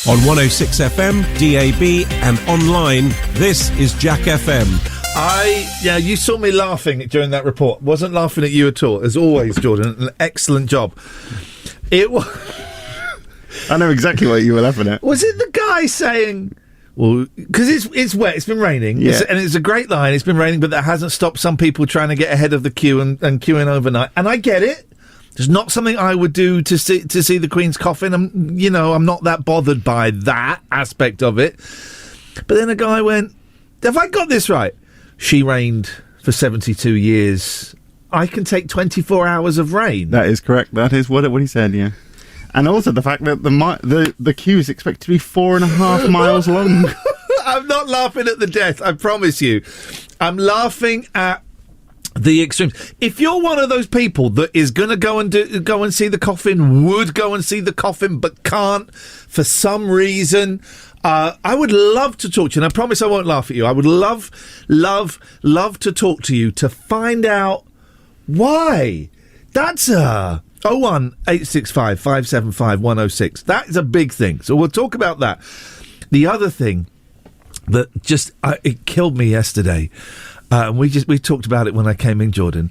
On 106 FM, DAB and online, this is Jack FM. You saw me laughing during that report. Wasn't laughing at you at all. As always, Jordan, an excellent job. It was... I know exactly what you were laughing at. Was it the guy saying... Well, because it's wet, it's been raining, yeah. And it's a great line, it's been raining, but that hasn't stopped some people trying to get ahead of the queue and queuing overnight. And I get it. It's not something I would do to see the Queen's coffin. I'm not that bothered by that aspect of it. But then a guy went, have I got this right? She reigned for 72 years. I can take 24 hours of rain. That is correct. That is what he said, yeah. And also the fact that the queue is expected to be 4.5 miles long. I'm not laughing at the death, I promise you. I'm laughing at the extremes. If you're one of those people that is going to go and see the coffin, would go and see the coffin, but can't for some reason, I would love to talk to you, and I promise I won't laugh at you. I would love to talk to you to find out why. That's 01865 575 106. That is a big thing. So we'll talk about that. The other thing that just it killed me yesterday. We talked about it when I came in, Jordan.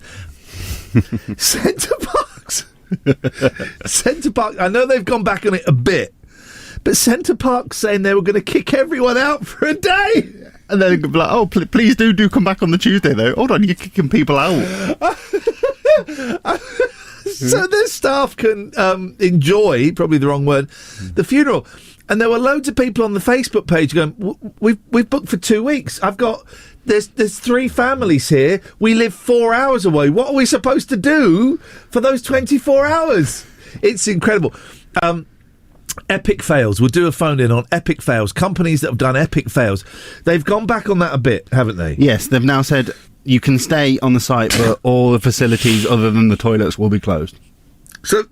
Centre Parks. I know they've gone back on it a bit, but Centre Parks saying they were going to kick everyone out for a day. And then they'd be like, oh, please do come back on the Tuesday, though. Hold on, you're kicking people out. So their staff can enjoy, probably the wrong word, the funeral. And there were loads of people on the Facebook page going, we've booked for 2 weeks. There's 3 families here. We live 4 hours away. What are we supposed to do for those 24 hours? It's incredible. Epic fails. We'll do a phone in on epic fails. Companies that have done epic fails. They've gone back on that a bit, haven't they? Yes, they've now said you can stay on the site, but all the facilities other than the toilets will be closed. So...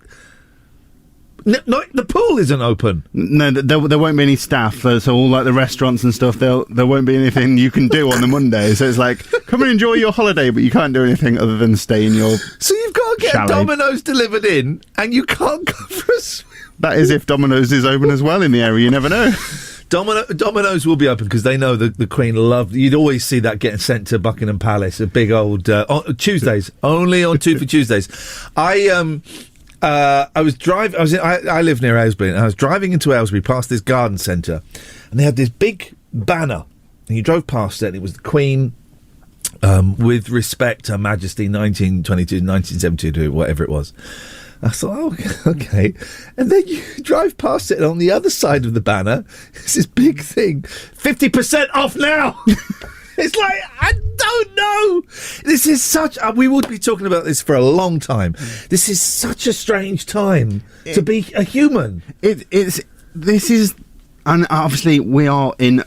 No, the pool isn't open. No, there won't be any staff. So all like the restaurants and stuff, there won't be anything you can do on the Monday. So it's like, come and enjoy your holiday, but you can't do anything other than stay in your. So you've got to get chalet. Domino's delivered in, and you can't go for a swim. That is if Domino's is open as well in the area. You never know. Domino's will be open because they know the Queen loved. You'd always see that getting sent to Buckingham Palace. A big old Tuesdays, only on 2 for Tuesdays. I live near Aylesbury, and I was driving into Aylesbury past this garden centre, and they had this big banner, and you drove past it, and it was the Queen, with respect, Her Majesty, 1922, 1972, whatever it was. I thought, oh, okay. And then you drive past it, and on the other side of the banner, it's this big thing, 50% off now! It's like, I don't know. This is such... we would be talking about this for a long time. This is such a strange time to be a human. And obviously we are in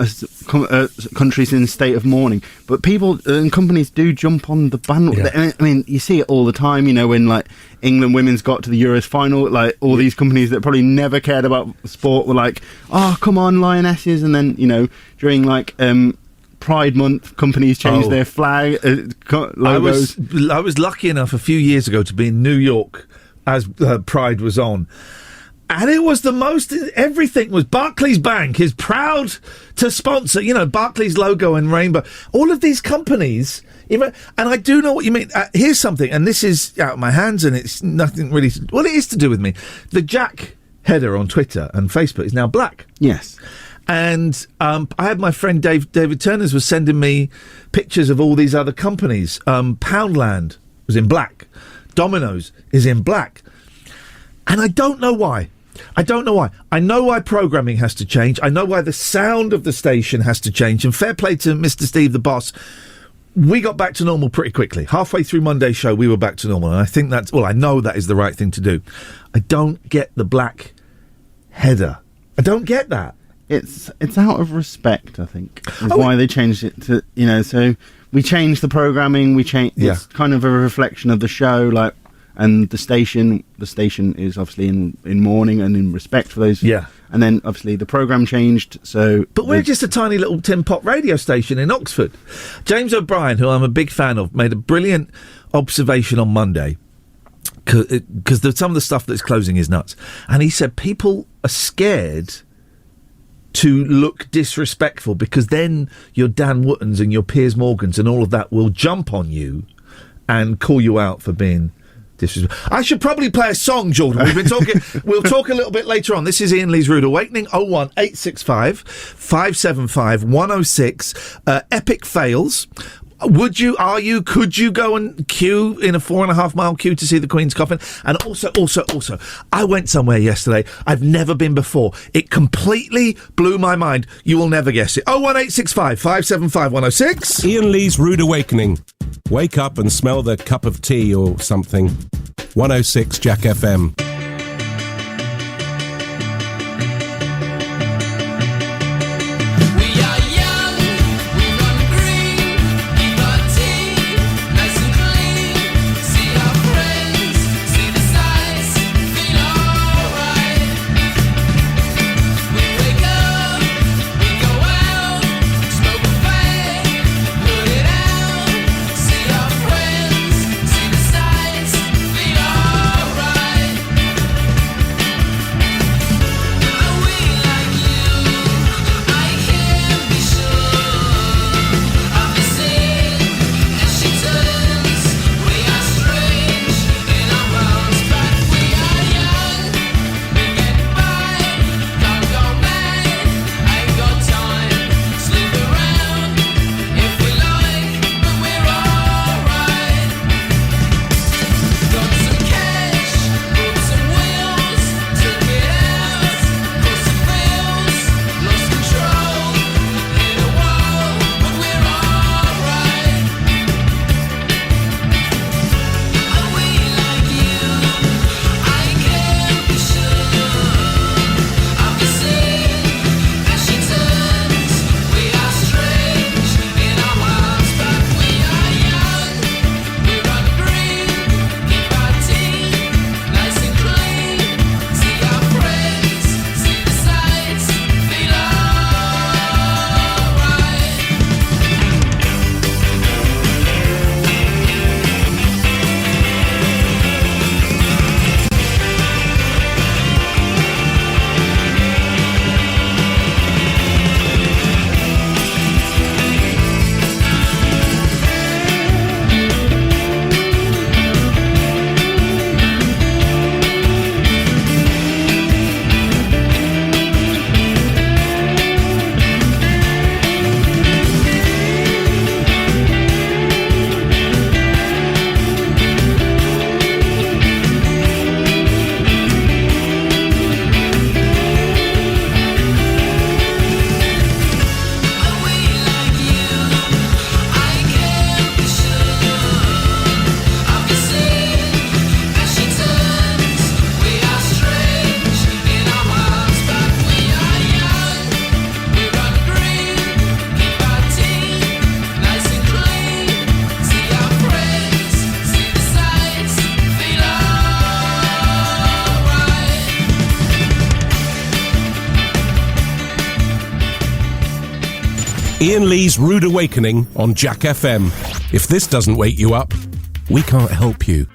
countries in a state of mourning, but people and companies do jump on the bandwagon. Yeah. I mean, you see it all the time, when like England women's got to the Euros final, like all these companies that probably never cared about sport were like, oh, come on, Lionesses. And then, during like... Pride Month, companies change their flag logos. I was lucky enough a few years ago to be in New York as Pride was on, and it was the most. Everything was Barclays Bank is proud to sponsor. Barclays logo and rainbow. All of these companies, and I do know what you mean. Here's something, and this is out of my hands, and it's nothing really. Well, it is to do with me. The Jack header on Twitter and Facebook is now black. Yes. And I had my friend David Turners was sending me pictures of all these other companies. Poundland was in black. Domino's is in black. And I don't know why. I know why programming has to change. I know why the sound of the station has to change. And fair play to Mr. Steve, the boss. We got back to normal pretty quickly. Halfway through Monday's show, we were back to normal. And I think I know that is the right thing to do. I don't get the black header. I don't get that. It's out of respect, I think, is why they changed it to, so we changed the programming, it's kind of a reflection of the show, like, and the station is obviously in mourning and in respect for those. Yeah. And then, obviously, the programme changed, so... But we're just a tiny little tin pot radio station in Oxford. James O'Brien, who I'm a big fan of, made a brilliant observation on Monday, because some of the stuff that's closing is nuts. And he said people are scared to look disrespectful, because then your Dan Wootons and your Piers Morgans and all of that will jump on you and call you out for being disrespectful. I should probably play a song, Jordan. We've been talking. We'll talk a little bit later on. This is Iain Lee's Rude Awakening. 01865 575 106. Epic fails. Could you go and queue in a 4.5 mile queue to see the Queen's coffin? And also, I went somewhere yesterday I've never been before. It completely blew my mind. You will never guess it. 01865 575 106. Iain Lee's Rude Awakening. Wake up and smell the cup of tea or something. 106 Jack FM. Iain Lee's Rude Awakening on Jack FM. If this doesn't wake you up, we can't help you.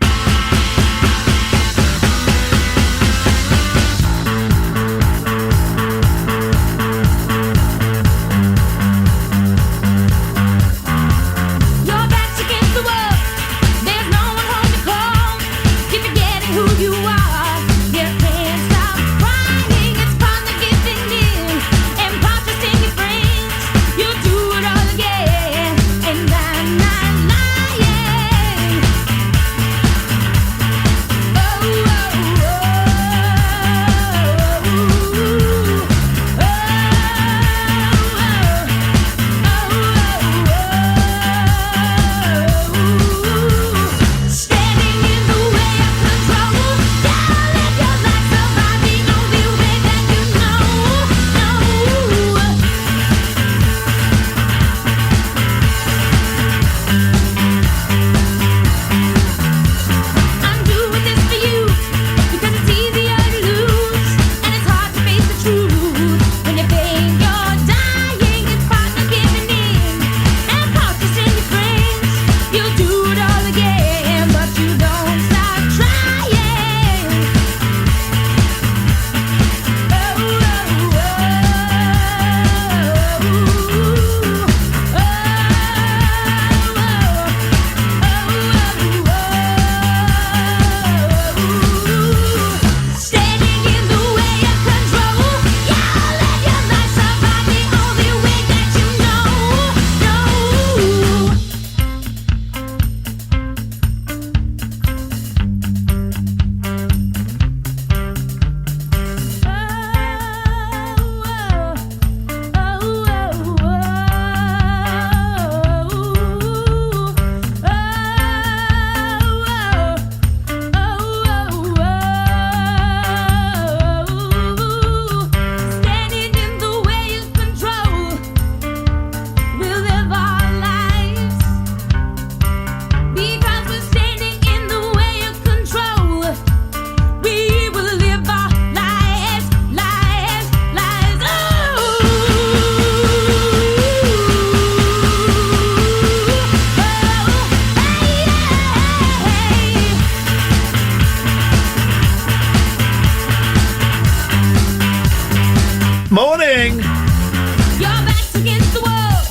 Morning. Your back's against the wall.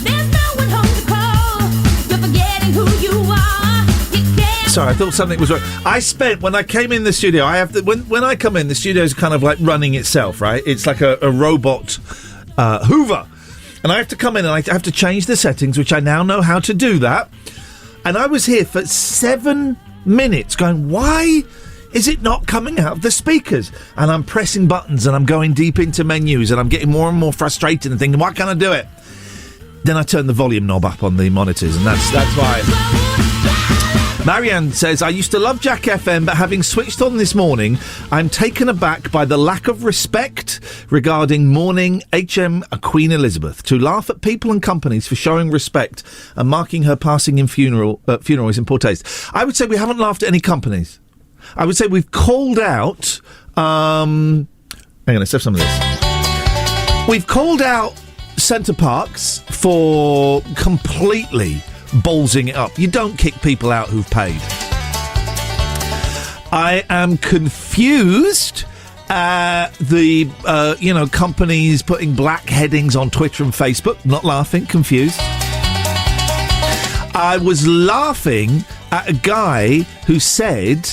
There's no one home to call. You're forgetting who you are. You can't. Sorry, I thought something was wrong. When I came in the studio, when I come in, the studio's kind of like running itself, right? It's like a robot Hoover. And I have to come in and I have to change the settings, which I now know how to do that. And I was here for 7 minutes going, why is it not coming out of the speakers? And I'm pressing buttons and I'm going deep into menus and I'm getting more and more frustrated and thinking, why can't I do it? Then I turn the volume knob up on the monitors and that's why. Marianne says, I used to love Jack FM, but having switched on this morning, I'm taken aback by the lack of respect regarding mourning HM Queen Elizabeth. To laugh at people and companies for showing respect and marking her passing in funeral is in poor taste. I would say we haven't laughed at any companies. I would say we've called out... hang on, let's have some of this. We've called out Centre Parks for completely ballsing it up. You don't kick people out who've paid. I am confused at the companies putting black headings on Twitter and Facebook. Not laughing, confused. I was laughing at a guy who said...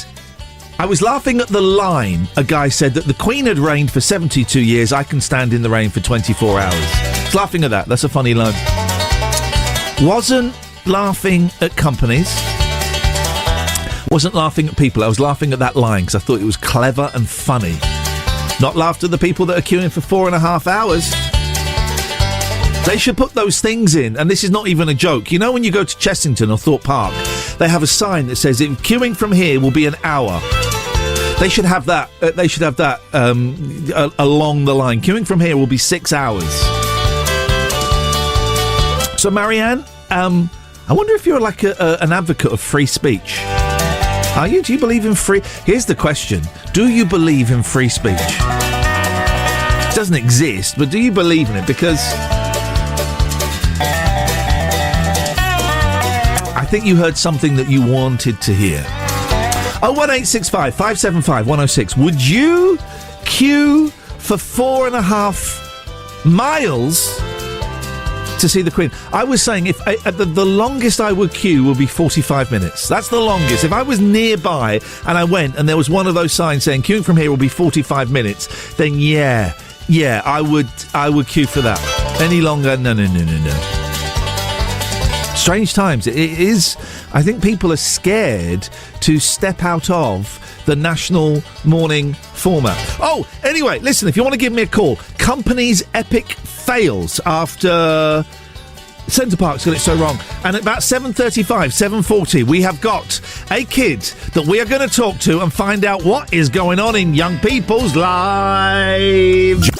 I was laughing at the line. A guy said that the Queen had reigned for 72 years. I can stand in the rain for 24 hours. I was laughing at that. That's a funny line. Wasn't laughing at companies. Wasn't laughing at people. I was laughing at that line because I thought it was clever and funny. Not laughed at the people that are queuing for 4.5 hours. They should put those things in, and this is not even a joke. You know when you go to Chessington or Thorpe Park, they have a sign that says, queuing from here will be an hour. They should have that. Along the line. Queuing from here will be 6 hours. So, Marianne, I wonder if you're like an advocate of free speech. Are you? Do you believe in free... Here's the question. Do you believe in free speech? It doesn't exist, but do you believe in it? Because... I think you heard something that you wanted to hear. 01865 575 106. Would you queue for 4.5 miles to see the Queen? I was saying if the longest I would queue would be 45 minutes. That's the longest. If I was nearby and I went and there was one of those signs saying queuing from here will be 45 minutes, then yeah, I would queue for that. Any longer? No. Strange times. It is. I think people are scared to step out of the national morning format. Oh, anyway, listen, if you want to give me a call, company's epic fails after Centre Parks got it so wrong. And at about 7:35, 7:40, we have got a kid that we are going to talk to and find out what is going on in young people's lives.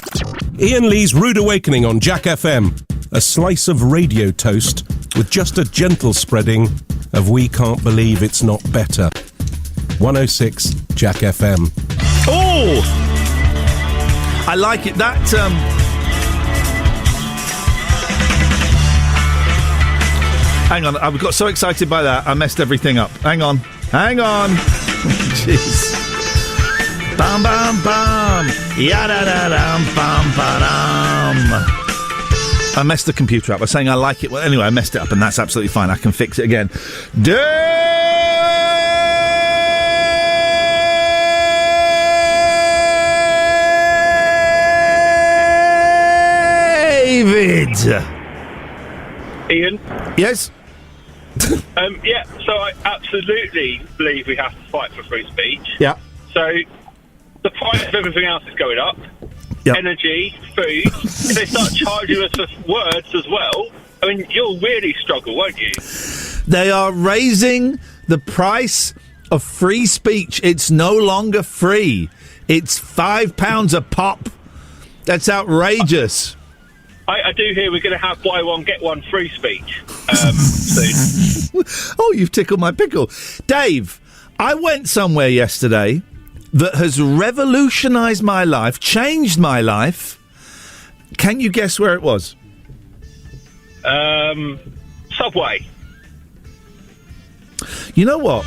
Iain Lee's Rude Awakening on Jack FM. A slice of radio toast with just a gentle spreading of We Can't Believe It's Not Better. 106 Jack FM. Oh! I like it. That, hang on, I got so excited by that, I messed everything up. Hang on. Jeez. Bam, bam, bam. Ya-da-da-dam, bam, ba-dam. I messed the computer up by saying I like it. Well, anyway, I messed it up, and that's absolutely fine. I can fix it again. David! Ian? Yes? Yeah, so I absolutely believe we have to fight for free speech. Yeah. So the price of everything else is going up. Yep. Energy, food. If they start charging us for words as well, I mean, you'll really struggle, won't you? They are raising the price of free speech. It's no longer free. It's £5 a pop. That's outrageous. I do hear we're going to have buy one, get one free speech soon. Oh, you've tickled my pickle. Dave, I went somewhere yesterday that has revolutionised my life, changed my life. Can you guess where it was? Subway. You know what?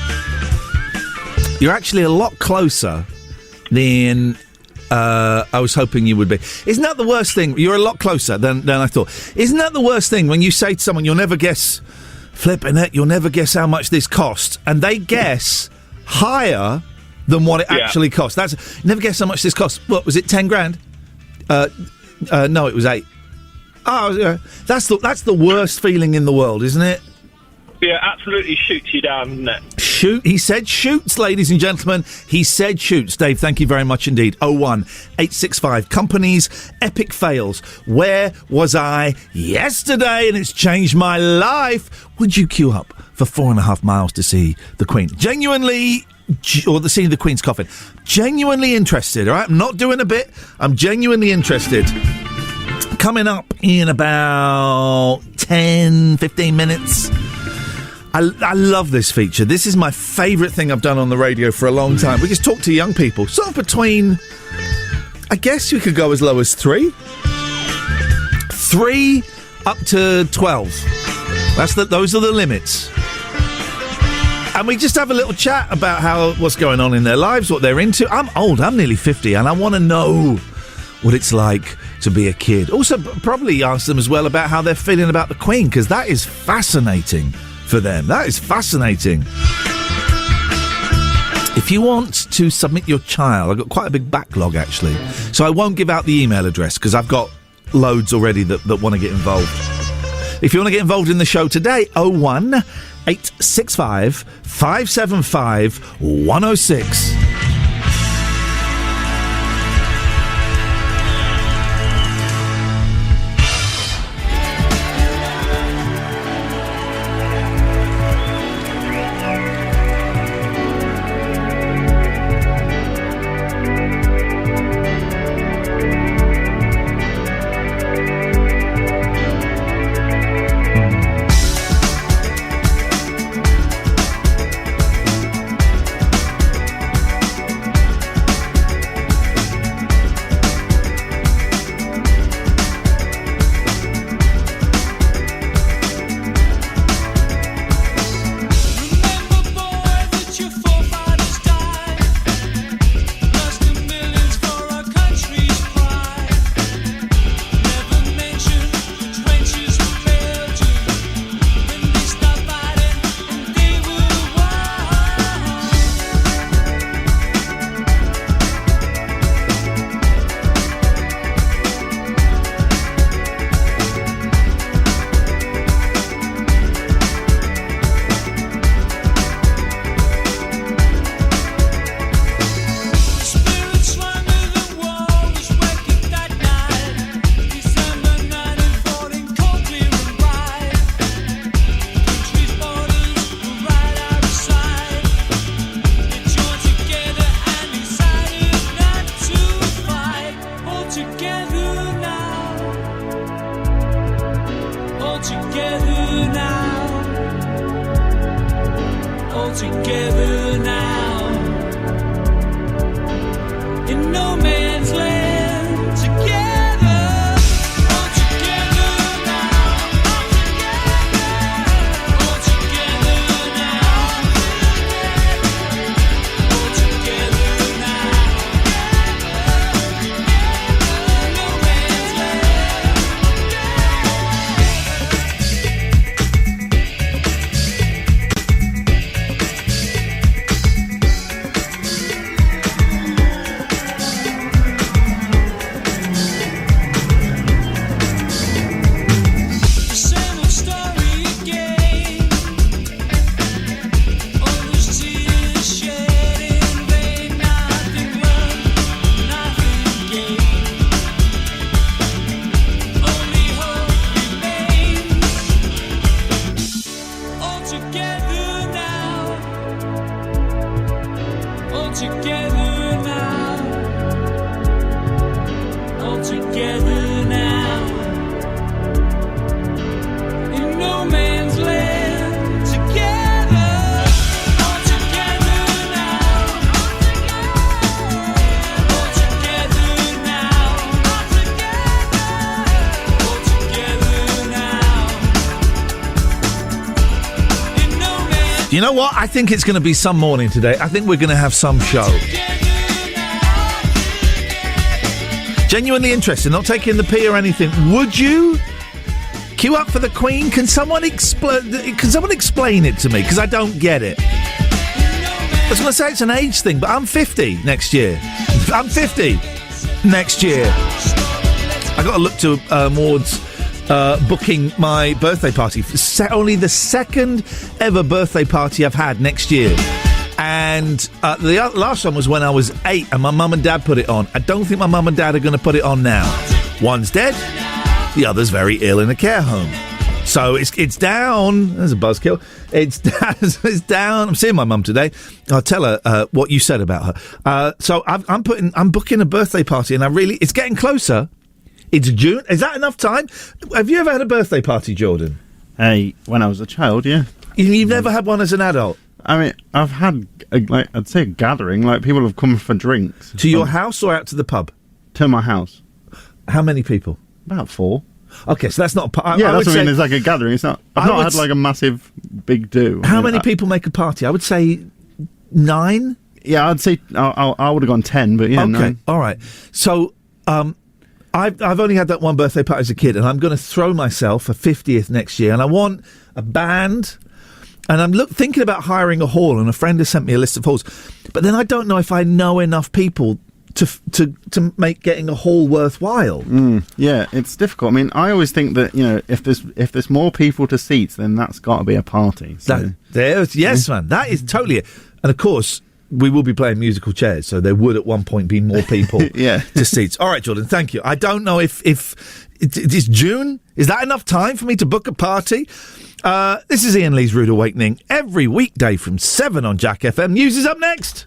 You're actually a lot closer than I was hoping you would be. Isn't that the worst thing? You're a lot closer than I thought. Isn't that the worst thing when you say to someone, you'll never guess, flipping it, you'll never guess how much this costs, and they guess higher than what it actually costs. That's never guess how much this costs. What was it? 10 grand? No, it was 8. Oh, that's the worst feeling in the world, isn't it? Yeah, absolutely shoots you down, doesn't it? Shoot. He said shoots, ladies and gentlemen. He said shoots. Dave, thank you very much indeed. 01865 companies, epic fails. Where was I yesterday? And it's changed my life. Would you queue up for 4.5 miles to see the Queen? Genuinely, or see the Queen's coffin. Genuinely interested, all right? I'm not doing a bit. I'm genuinely interested. Coming up in about 10, 15 minutes. I love this feature. This is my favourite thing I've done on the radio for a long time. We just talk to young people. Sort of between, I guess you could go as low as 3. 3 up to 12. Those are the limits. And we just have a little chat about what's going on in their lives, what they're into. I'm old. I'm nearly 50, and I want to know what it's like to be a kid. Also, probably ask them as well about how they're feeling about the Queen, because that is fascinating for them. That is fascinating. If you want to submit your child, I've got quite a big backlog, actually. So I won't give out the email address, because I've got loads already that want to get involved. If you want to get involved in the show today, 01865 575 106. You know what? I think it's going to be some morning today. I think we're going to have some show. Genuinely interested, not taking the pee or anything. Would you queue up for the Queen? Can someone explain it to me? Because I don't get it. I was going to say it's an age thing, but I'm 50 next year. I'm 50 next year. I got to look towards booking my birthday party. Only the second ever birthday party I've had next year. And the last one was when I was 8 and my mum and dad put it on. I don't think my mum and dad are going to put it on now. One's dead, the other's very ill in a care home. So it's down. There's a buzzkill. It's down. I'm seeing my mum today. I'll tell her what you said about her. So I'm booking a birthday party, and it's getting closer. It's June. Is that enough time? Have you ever had a birthday party, Jordan? Hey, when I was a child, yeah. You've never had one as an adult? I mean, I've had, I'd say a gathering. Like, people have come for drinks. To your house or out to the pub? To my house. How many people? About 4. Okay, so that's not... that's what I mean. It's like a gathering. It's not... I've not had, like, a massive big do. How many people make a party? I would say 9? Yeah, I'd say... I would have gone 10, but yeah, okay, 9. All right. So, I've only had that one birthday party as a kid, and I'm going to throw myself a 50th next year, and I want a band... And I'm thinking about hiring a hall, and a friend has sent me a list of halls. But then I don't know if I know enough people to make getting a hall worthwhile. Yeah, it's difficult. I mean, I always think that, you know, if there's more people to seats, then that's got to be a party. So. Yes, man, that is totally it. And of course, we will be playing musical chairs, so there would at one point be more people to seats. All right, Jordan, thank you. I don't know if it's June. Is that enough time for me to book a party? This is Iain Lee's Rude Awakening, every weekday from 7 on Jack FM. News is up next.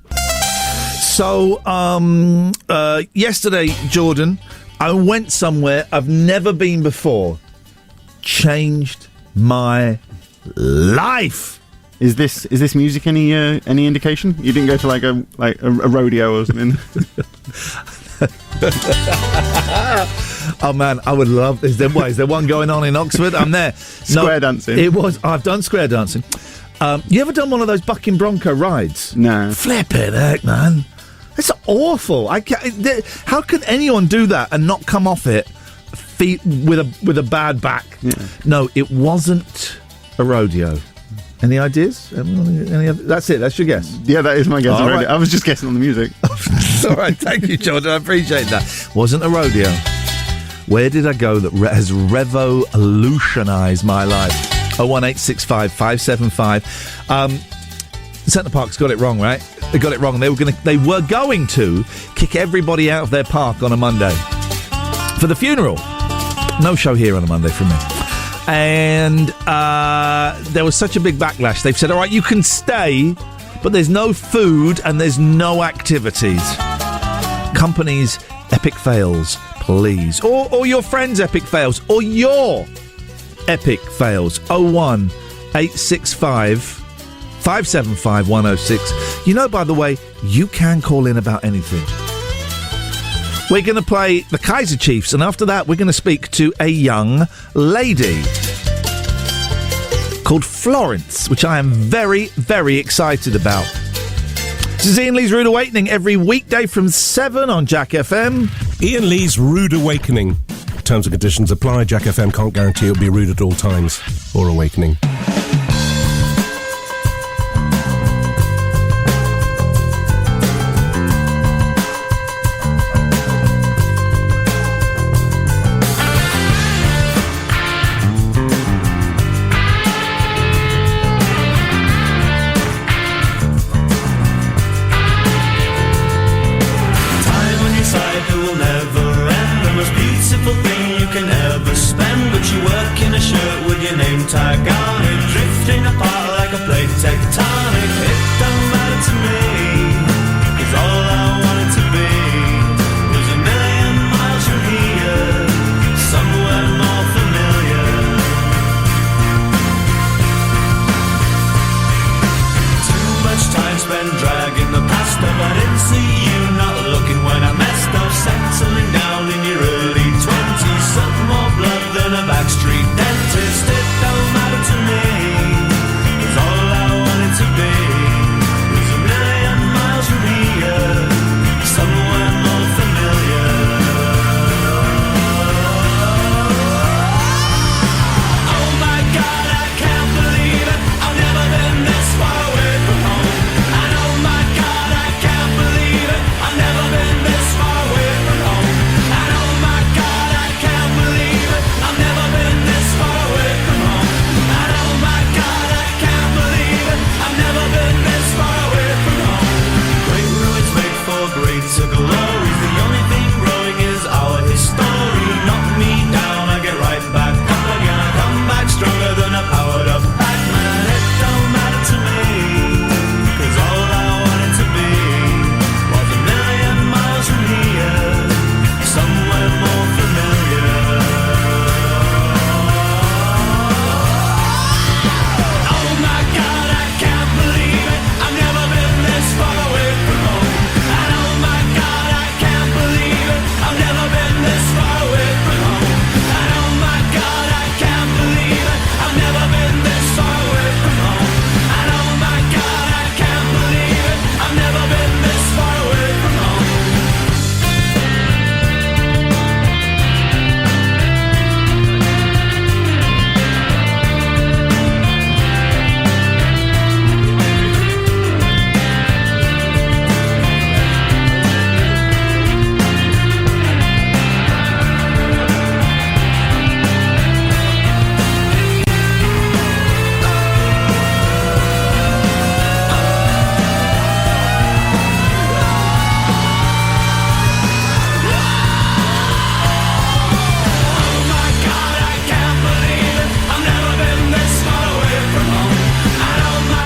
So, yesterday, Jordan, I went somewhere I've never been before. Changed my life. Is this music any indication? You didn't go to like a rodeo or something? Oh man, I would love. Is there one going on in Oxford? I'm there. Square dancing. It was. I've done square dancing. You ever done one of those bucking bronco rides? No. Flippin' heck, man. It's awful. How can anyone do that and not come off it feet with a bad back? Yeah. No, it wasn't a rodeo. Any ideas? That's it. That's your guess. Yeah, that is my guess. Right. I was just guessing on the music. All right, thank you, Jordan. I appreciate that. Wasn't a rodeo. Where did I go that has revolutionised my life? 01865 575. Centre Park's got it wrong, right? They got it wrong. They were going to kick everybody out of their park on a Monday for the funeral. No show here on a Monday from me. And there was such a big backlash. They've said, all right, you can stay, but there's no food and there's no activities. Companies, epic fails, please. Or your friends' epic fails. Or your epic fails. 01865 575 106. You know, by the way, you can call in about anything. We're going to play the Kaiser Chiefs, and after that, we're going to speak to a young lady called Florence, which I am very, very excited about. This is Iain Lee's Rude Awakening every weekday from 7 on Jack FM. Iain Lee's Rude Awakening. Terms and conditions apply. Jack FM can't guarantee it'll be rude at all times or awakening. All I wanted to be was a million miles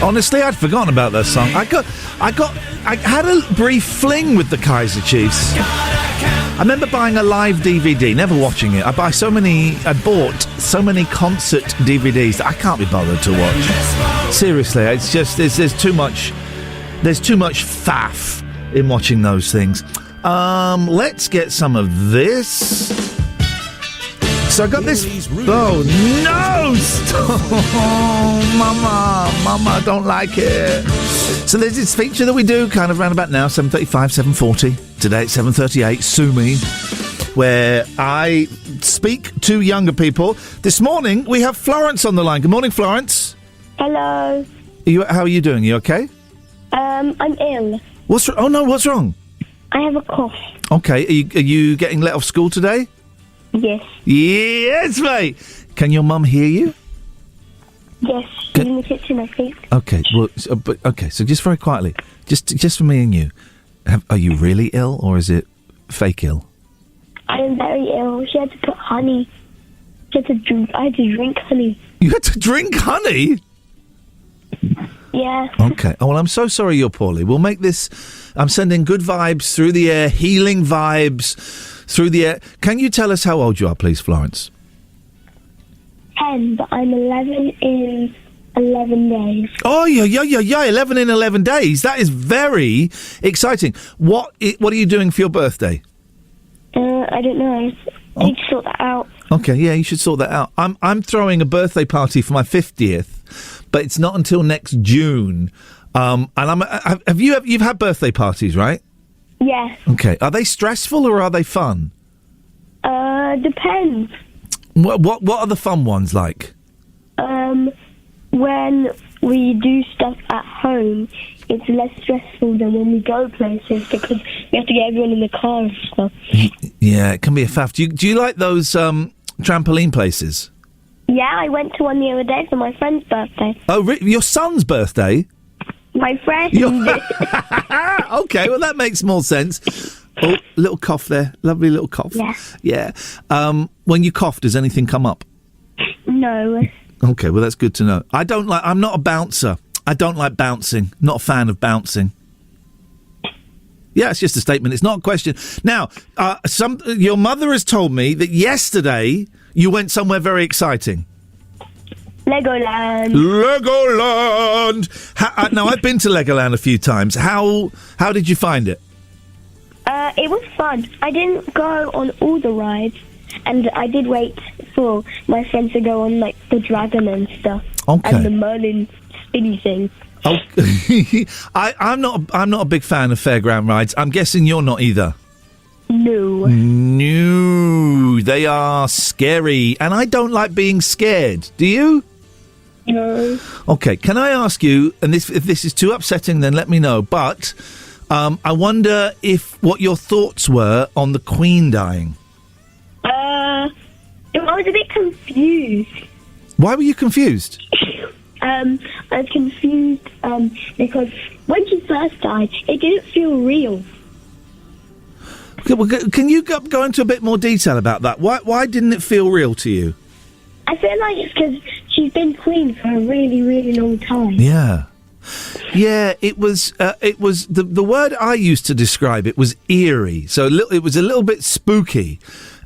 Honestly, I'd forgotten about that song. I had a brief fling with the Kaiser Chiefs. I remember buying a live DVD, never watching it. I bought so many concert DVDs that I can't be bothered to watch. Seriously, it's just there's too much faff in watching those things. Let's get some of this. So I got this. Oh no! Oh, Mama, I don't like it. So there's this feature that we do kind of round about now, 7:35, 7:40. Today at 7:38, Sue Me, where I speak to younger people. This morning we have Florence on the line. Good morning, Florence. Hello. How are you doing? You okay? I'm ill. What's wrong? Oh no, what's wrong? I have a cough. Okay, are you getting let off school today? Yes. Yes, mate. Can your mum hear you? Yes, she's in the kitchen, I think. Okay, well, so just very quietly, just for me and you, are you really ill or is it fake ill? I am very ill. She had to put honey. I had to drink honey. You had to drink honey? Yeah. Okay. Oh, well, I'm so sorry you're poorly. We'll make this... I'm sending good vibes through the air, healing vibes through the air. Can you tell us how old you are, please, Florence? 10, but I'm 11 in 11 days. Oh, yeah, 11 in 11 days. That is very exciting. What are you doing for your birthday? I don't know. I need to sort that out. Okay, yeah, you should sort that out. I'm throwing a birthday party for my 50th, but it's not until next June. And you've had birthday parties, right? Yeah. Okay. Are they stressful or are they fun? Depends. What are the fun ones like? When we do stuff at home, it's less stressful than when we go places because we have to get everyone in the car and stuff. Yeah, it can be a faff. Do you like those trampoline places? Yeah, I went to one the other day for my friend's birthday. Oh, your son's birthday? My friend. Okay, well, that makes more sense. Oh, little cough there. Lovely little cough. Yeah. Yeah. When you cough, does anything come up? No. Okay, well, that's good to know. I'm not a bouncer. I don't like bouncing. Not a fan of bouncing. Yeah, it's just a statement. It's not a question. Now, your mother has told me that yesterday you went somewhere very exciting. Legoland. Now, I've been to Legoland a few times. How did you find it? It was fun. I didn't go on all the rides, and I did wait for my friends to go on, like, the dragon and stuff. Okay. And the Merlin spinny thing. Oh, I'm not a big fan of fairground rides. I'm guessing you're not either. No, they are scary, and I don't like being scared. Do you? No. Okay, can I ask you, and if this is too upsetting, then let me know, but I wonder what your thoughts were on the Queen dying. I was a bit confused. Why were you confused? I was confused because when she first died, it didn't feel real. Okay, well, can you go into a bit more detail about that? Why didn't it feel real to you? I feel like it's because she's been queen for a really, really long time. Yeah. Yeah, it was the word I used to describe it was eerie. So it was a little bit spooky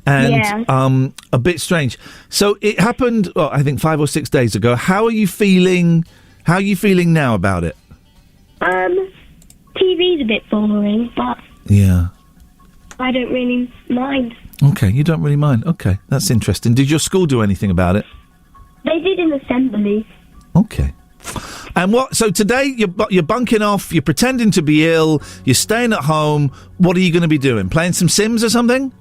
and a bit strange. So it happened, I think 5 or 6 days ago. How are you feeling? How are you feeling now about it? TV's a bit boring, but yeah, I don't really mind. Okay, you don't really mind. Okay, that's interesting. Did your school do anything about it? They did in assembly. Okay. And so today you're bunking off, you're pretending to be ill, you're staying at home. What are you going to be doing? Playing some Sims or something?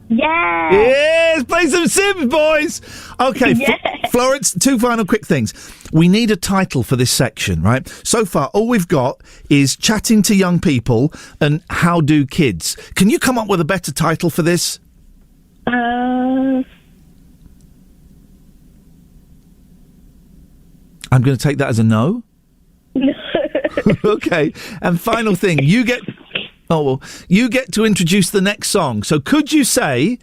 Yeah. Yes, play some Sims, boys. Okay, Yeah. Florence, 2 final quick things. We need a title for this section, right? So far, all we've got is chatting to young people and how do kids. Can you come up with a better title for this? I'm going to take that as a no. Okay. And final thing, you get to introduce the next song. So could you say,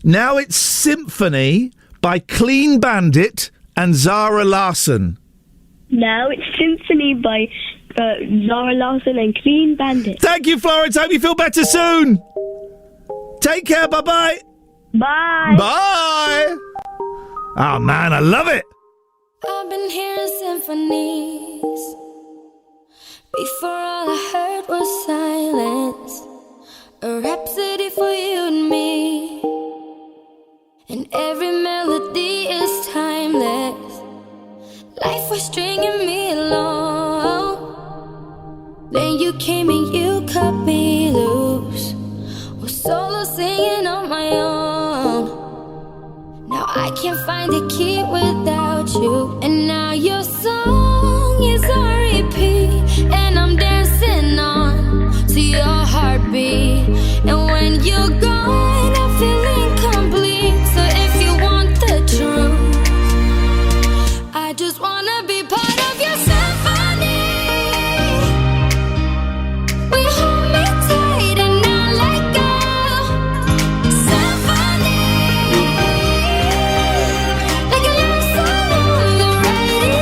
Now It's Symphony by Clean Bandit and Zara Larsson? now. It's Symphony by Zara Larsson and Clean Bandit. Thank you, Florence. Hope you feel better soon. Take care. Bye-bye. Bye. Bye. Oh, man, I love it. I've been hearing symphonies. Before all I heard was silence. A rhapsody for you and me. And every melody is timeless. Life was stringing me along. Then you came and you cut me loose. Was solo singing on my own. Now I can't find a key without you. And now your song is on repeat. And I'm dancing on to your heartbeat. And when you're gone, I feel incomplete. So if you want the truth, I just wanna be part of your symphony. We hold me tight and not let go. Symphony, like a love song on the radio.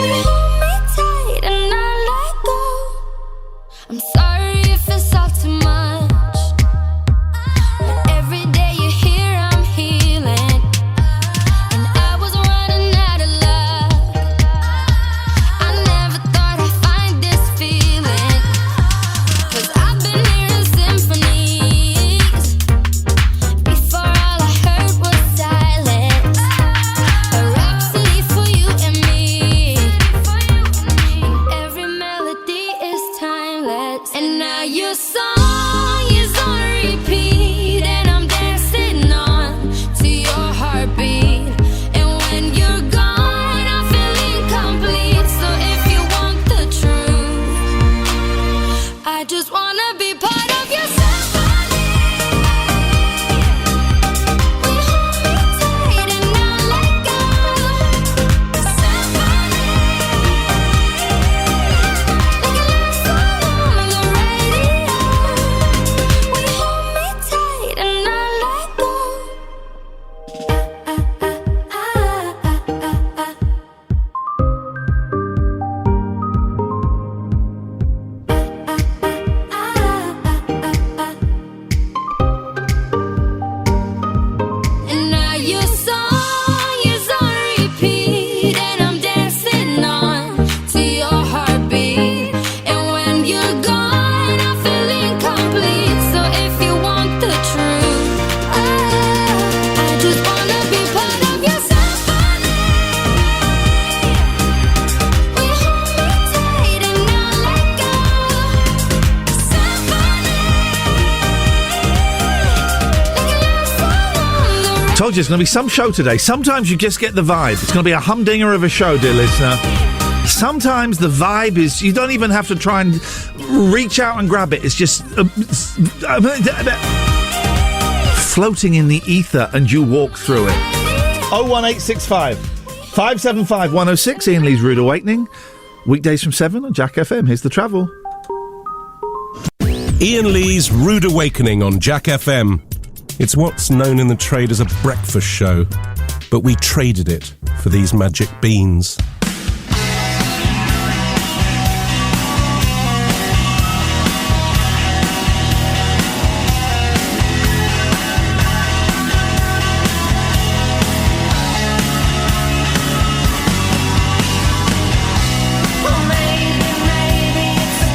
We hold me tight and not let go. I'm sorry if it's all too much, but every day you're here I'm healing. And I was running out of luck. I never thought I'd find this feeling. 'Cause I've been hearing symphonies. Before all I heard was silence. A rhapsody for you and me. And every melody is timeless. And now your song is on repeat. And I'm dancing on to your heartbeat. And when you're gone, I feel incomplete. So if you want the truth, I just wanna be part of your symphony. We hold me tight and not let go. Symphony, like a love song on the radio. We hold me tight and not let go. And now your song is on repeat. And I'm dancing on to your heartbeat. And when you're gone, I feel incomplete. So if you want the truth, I just wanna be part of your symphony. We hold me tight and not let go. Symphony, like a love song on the Told you it's going to be some show today. Sometimes you just get the vibe. It's going to be a humdinger of a show, dear listener. Sometimes the vibe is, you don't even have to try and reach out and grab it. It's just floating in the ether and you walk through it. 01865 575 106, Iain Lee's Rude Awakening. Weekdays from 7 on Jack FM. Here's the travel. Iain Lee's Rude Awakening on Jack FM. It's what's known in the trade as a breakfast show, but we traded it for these magic beans. Maybe it's a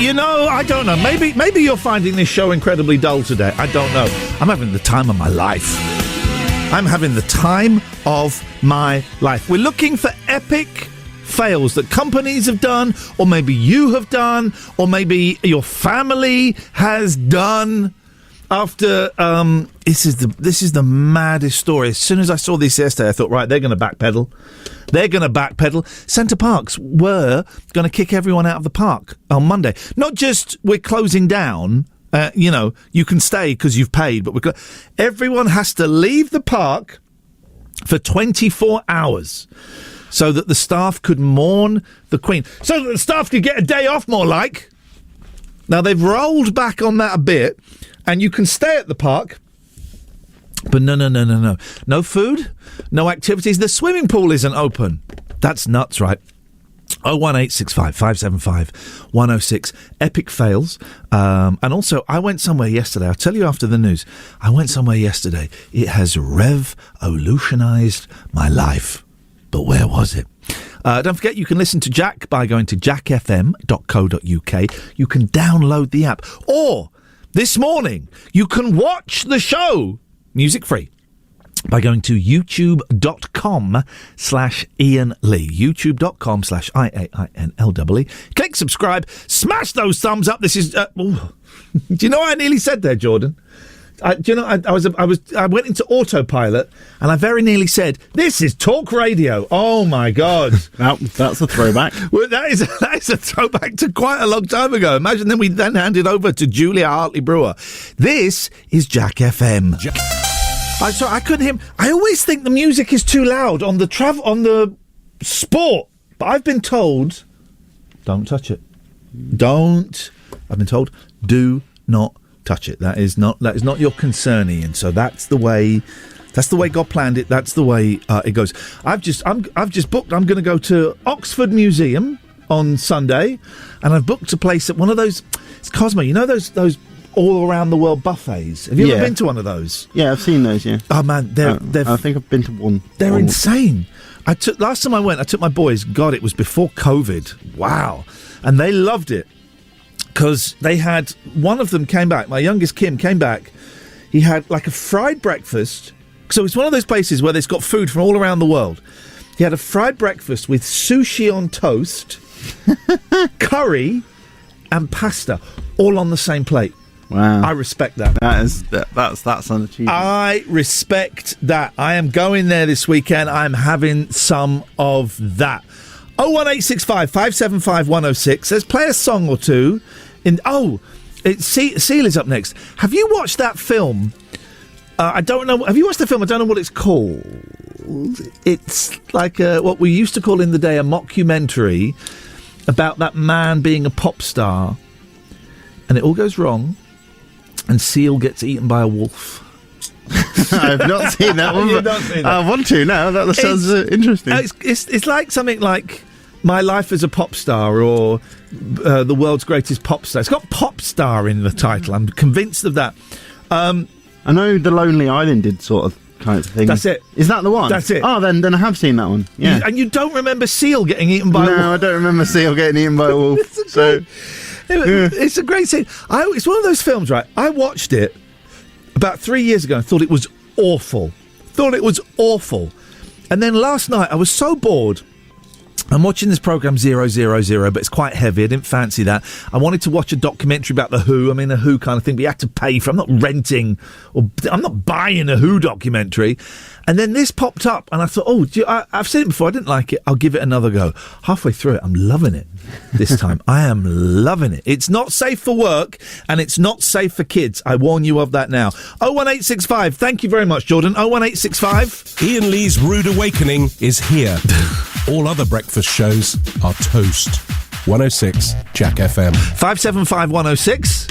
You know, I don't know. Maybe you're finding this show incredibly dull today. I don't know. I'm having the time of my life. I'm having the time of my life. We're looking for epic fails that companies have done, or maybe you have done, or maybe your family has done. After this is the maddest story. As soon as I saw this yesterday, I thought, right, they're going to backpedal. They're going to backpedal. Centre Parks were going to kick everyone out of the park on Monday. Not just we're closing down. You can stay because you've paid, but everyone has to leave the park for 24 hours so that the staff could mourn the Queen. So that the staff could get a day off, more like. Now, they've rolled back on that a bit, and you can stay at the park, but no. No food, no activities. The swimming pool isn't open. That's nuts, right? 01865 575 106. Epic fails. And also, I went somewhere yesterday. I'll tell you after the news. I went somewhere yesterday. It has revolutionised my life. But where was it? Don't forget, you can listen to Jack by going to jackfm.co.uk. You can download the app. Or, this morning, you can watch the show, music free, by going to youtube.com/Iain Lee. youtube.com/IAINLEE. Click subscribe. Smash those thumbs up. This is... do you know what I nearly said there, Jordan? I went into autopilot and I very nearly said, "This is talk radio." Oh my God, that's a throwback. Well, that is a throwback to quite a long time ago. Imagine then we then handed over to Julia Hartley Brewer. This is Jack FM. I couldn't hear him. I always think the music is too loud on the sport, but I've been told, don't touch it. I've been told, do not touch it. That is not your concern, Iain. So that's the way God planned it. That's the way it goes. I've just booked. I'm going to go to Oxford Museum on Sunday, and I've booked a place at one of those. It's Cosmo. You know those all around the world buffets. Have you ever been to one of those? Yeah, I've seen those. Yeah. Oh man, I think I've been to one. They're insane. Last time I went, I took my boys. God, it was before COVID. Wow, and they loved it. Because they had, one of them came back, my youngest Kim came back, he had like a fried breakfast. So it's one of those places where they've got food from all around the world. He had a fried breakfast with sushi on toast, curry, and pasta, all on the same plate. Wow. I respect that. That's an achievement. I respect that. I am going there this weekend. I'm having some of that. 01865 575 106. Let's play a song or two. Seal is up next. Have you watched that film? I don't know. Have you watched the film? I don't know what it's called. It's like what we used to call in the day a mockumentary about that man being a pop star, and it all goes wrong, and Seal gets eaten by a wolf. I've not seen that one. You've not seen that. I want to now. That sounds interesting. It's like something like My Life as a Pop Star or The World's Greatest Pop Star. It's got pop star in the title. I'm convinced of that. I know The Lonely Island did sort of kind of thing. That's it. Is that the one? That's it. Oh, then I have seen that one. Yeah. And you don't remember Seal getting eaten by a wolf? No, I don't remember Seal getting eaten by a wolf. It's a great scene. It's one of those films, right? I watched it about 3 years ago and thought it was awful. And then last night I was so bored. I'm watching this programme 000, but it's quite heavy. I didn't fancy that. I wanted to watch a documentary about The Who. I mean, a Who kind of thing, but you have to pay for it. I'm not renting, or I'm not buying a Who documentary. And then this popped up, and I thought, I've seen it before. I didn't like it. I'll give it another go. Halfway through it, I'm loving it this time. I am loving it. It's not safe for work, and it's not safe for kids. I warn you of that now. 01865. Thank you very much, Jordan. 01865. Iain Lee's Rude Awakening is here. All other breakfast shows are toast. 106 Jack FM. 575 106.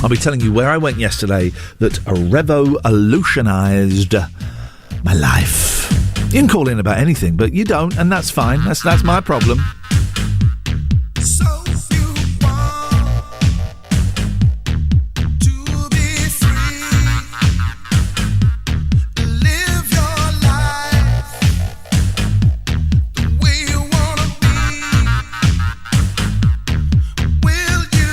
I'll be telling you where I went yesterday that revolutionised my life. You can call in about anything, but you don't, and that's fine. That's my problem. Will you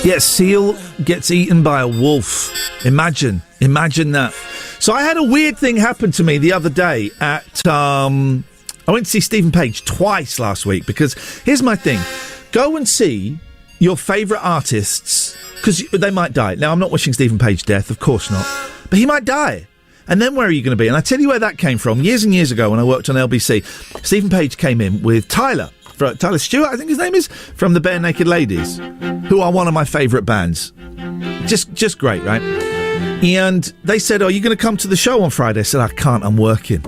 Yeah, seal gets eaten by a wolf. Imagine that. So I had a weird thing happen to me the other day at, I went to see Stephen Page twice last week because here's my thing. Go and see your favourite artists because they might die. Now, I'm not wishing Stephen Page death, of course not, but he might die. And then where are you going to be? And I tell you where that came from. Years and years ago when I worked on LBC, Stephen Page came in with Tyler Stewart, I think his name is, from the Bare Naked Ladies, who are one of my favourite bands. Just great, right? And they said, are you going to come to the show on Friday? I said, I can't, I'm working.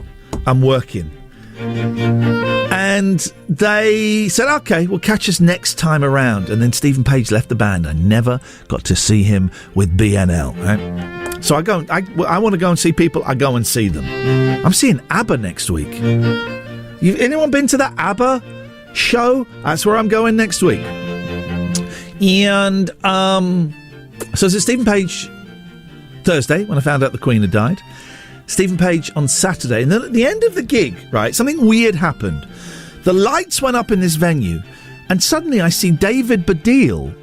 And they said, OK, we'll catch us next time around. And then Stephen Page left the band. I never got to see him with BNL, right? So I want to go and see people, I go and see them. I'm seeing ABBA next week. Anyone been to that ABBA show? That's where I'm going next week. And so it's Stephen Page Thursday, when I found out the Queen had died. Stephen Page on Saturday. And then at the end of the gig, right, something weird happened. The lights went up in this venue, and suddenly I see David Baddiel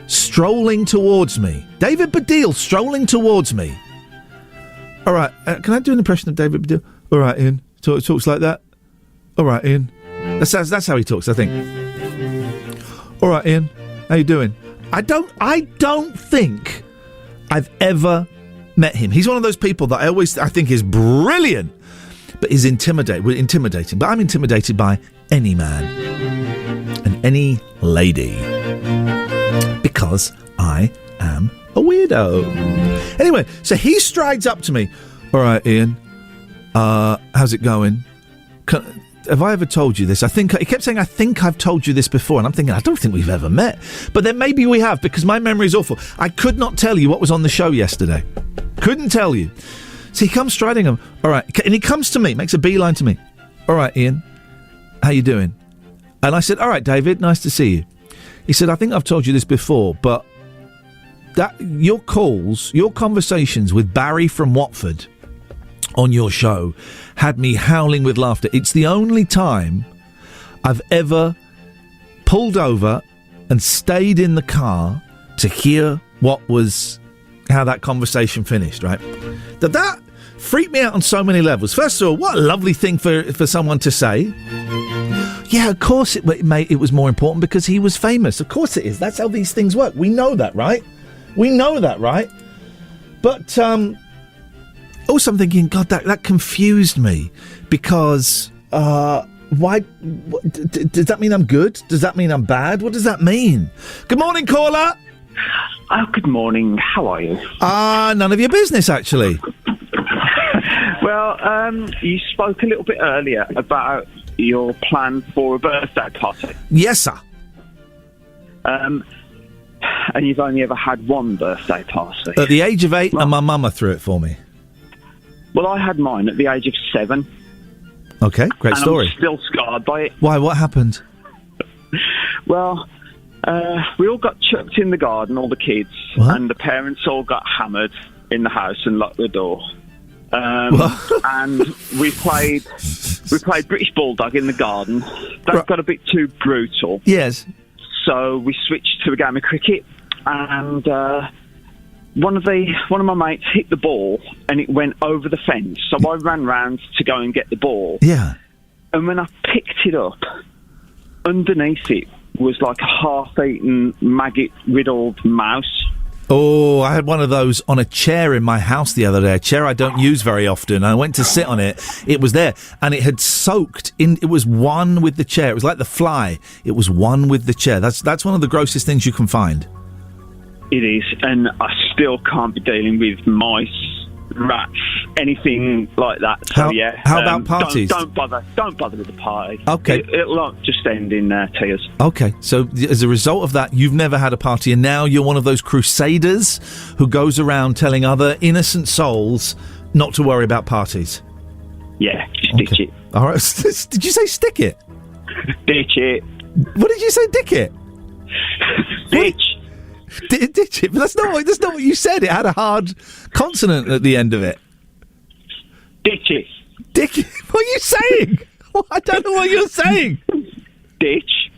strolling towards me. David Baddiel strolling towards me. All right, can I do an impression of David Baddiel? All right, Ian. Talks like that. All right, Ian. That's how he talks, I think. All right, Ian. How you doing? I don't think I've ever met him. He's one of those people that I think is brilliant, but is intimidating. But I'm intimidated by any man and any lady because I am a weirdo. Anyway, so he strides up to me. All right, Ian. How's it going? Have I ever told you this? He kept saying, I think I've told you this before. And I'm thinking, I don't think we've ever met. But then maybe we have, because my memory is awful. I could not tell you what was on the show yesterday. Couldn't tell you. So he comes striding him. All right. And he comes to me, makes a beeline to me. All right, Ian. How you doing? And I said, all right, David, nice to see you. He said, I think I've told you this before, but your conversations with Barry from Watford on your show had me howling with laughter. It's the only time I've ever pulled over and stayed in the car to hear how that conversation finished, right? That freaked me out on so many levels. First of all, what a lovely thing for someone to say. Yeah, of course it was more important because he was famous. Of course it is. That's how these things work. We know that, right? But also I'm thinking, God, that confused me because why? Does that mean I'm good? Does that mean I'm bad? What does that mean? Good morning, caller. Oh, good morning. How are you? None of your business, actually. Well, you spoke a little bit earlier about your plan for a birthday party. Yes, sir. And you've only ever had one birthday party. At the age of 8, and my mama threw it for me. Well, I had mine at the age of 7. Okay, great story. I'm still scarred by it. Why? What happened? Well, we all got chucked in the garden, all the kids, and the parents all got hammered in the house and locked the door. And we played British Bulldog in the garden. That got a bit too brutal. Yes. So we switched to a game of cricket, and one of my mates hit the ball, and it went over the fence. So I ran round to go and get the ball. Yeah. And when I picked it up, underneath it was like a half-eaten, maggot-riddled mouse. Oh, I had one of those on a chair in my house the other day, a chair I don't use very often. I went to sit on it. It was there, and it had soaked in. It was one with the chair. It was like the fly. It was one with the chair. That's one of the grossest things you can find. It is, and I still can't be dealing with mice, rats, anything like that. So how about parties? Don't bother with the party. Okay, it'll just end in tears. Okay, so as a result of that, you've never had a party, and now you're one of those crusaders who goes around telling other innocent souls not to worry about parties. Yeah, ditch it. All right, did you say stick it? Ditch it. What did you say? Dick it. Ditch. Ditch it, but that's not what you said. It had a hard consonant at the end of it. Ditch it. Dick it. What are you saying? I don't know what you're saying. Ditch.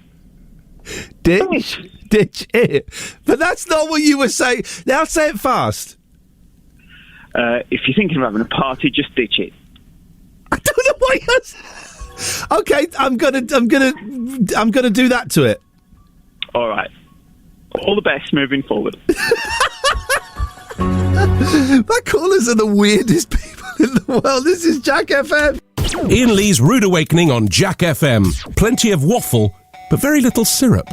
Ditch it. But that's not what you were saying. Now say it fast. If you're thinking of having a party, just ditch it. I don't know why you're... Okay, I'm gonna do that to it. All right. All the best moving forward. My callers are the weirdest people in the world. This is Jack FM. Iain Lee's Rude Awakening on Jack FM. Plenty of waffle, but very little syrup.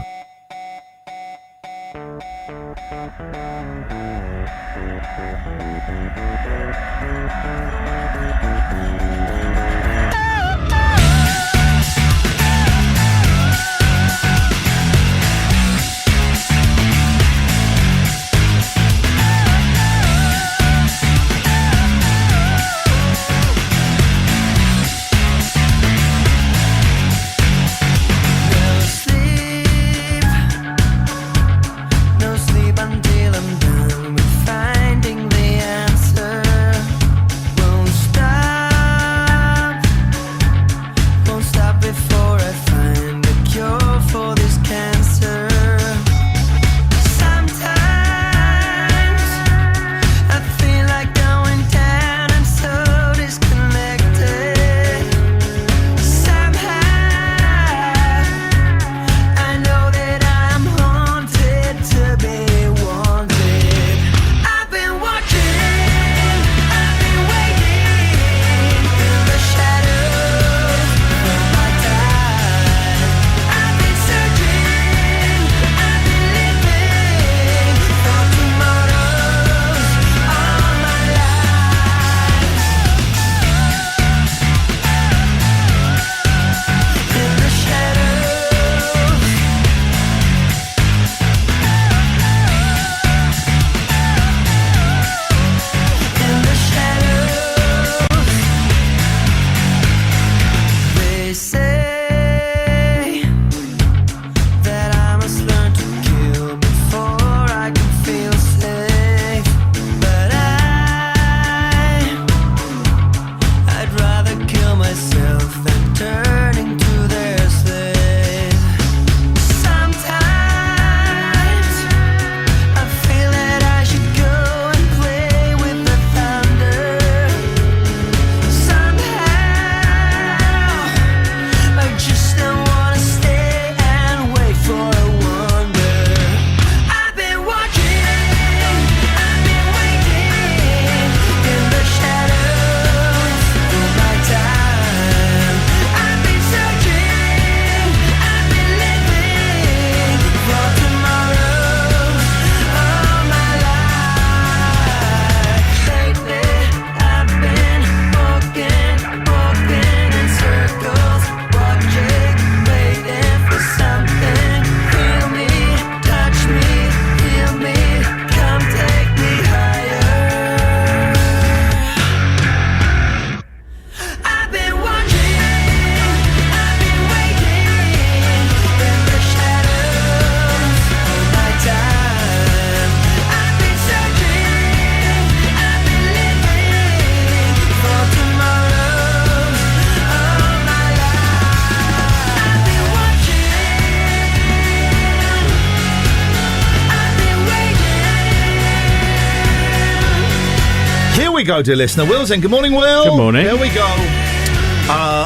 we go, dear listener. Will's in. Good morning, Will. Good morning. Here we go.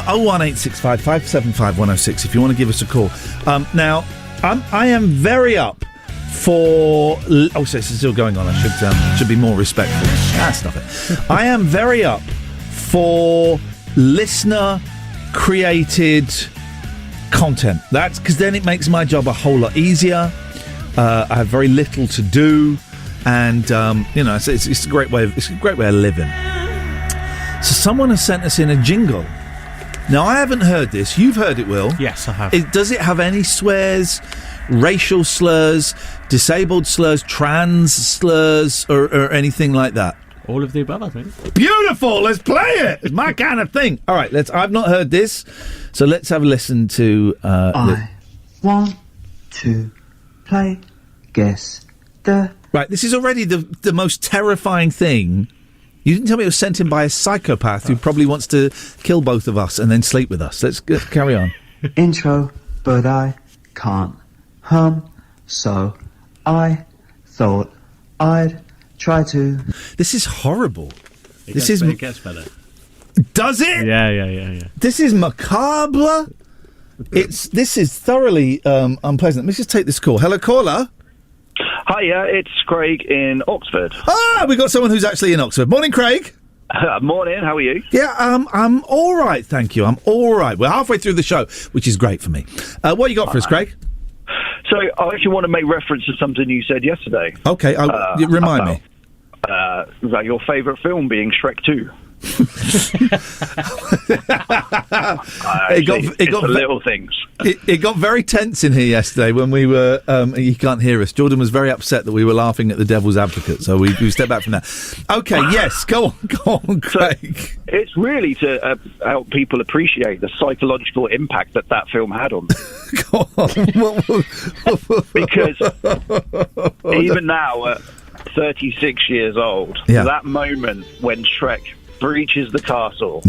01865 575 106 if you want to give us a call. Now, I am very up for... Oh, so this is still going on. I should be more respectful. Stop it. I am very up for listener-created content. That's because then it makes my job a whole lot easier. I have very little to do, and it's a great way of living. So someone has sent us in a jingle. Now, I haven't heard this. You've heard it, Will. Yes, I have. Does it have any swears, racial slurs, disabled slurs, trans slurs, or anything like that? All of the above, I think. Beautiful! Let's play it! It's my kind of thing. All right, I've not heard this, so let's have a listen to... I want to play Guess the... Right, this is already the most terrifying thing. You didn't tell me it was sent in by a psychopath who probably wants to kill both of us and then sleep with us. Let's carry on. Intro, but I can't So I thought I'd try to. This is horrible. It gets better. Does it? Yeah. This is macabre. This is thoroughly unpleasant. Let me just take this call. Hello, caller. Hiya, it's Craig in Oxford. Ah, we got someone who's actually in Oxford. Morning, Craig. Morning, how are you? Yeah, I'm all right, thank you. I'm all right. We're halfway through the show, which is great for me. What you got for us, Craig? So, I actually want to make reference to something you said yesterday. Okay, remind me. About your favourite film being Shrek 2. It got little things. It got very tense in here yesterday when we were. You can't hear us. Jordan was very upset that we were laughing at the Devil's Advocate, so we stepped back from that. Okay, yes, go on, Craig. So it's really to help people appreciate the psychological impact that film had on them. Go on. Because even now, at 36 years old, that moment when Shrek breaches the castle,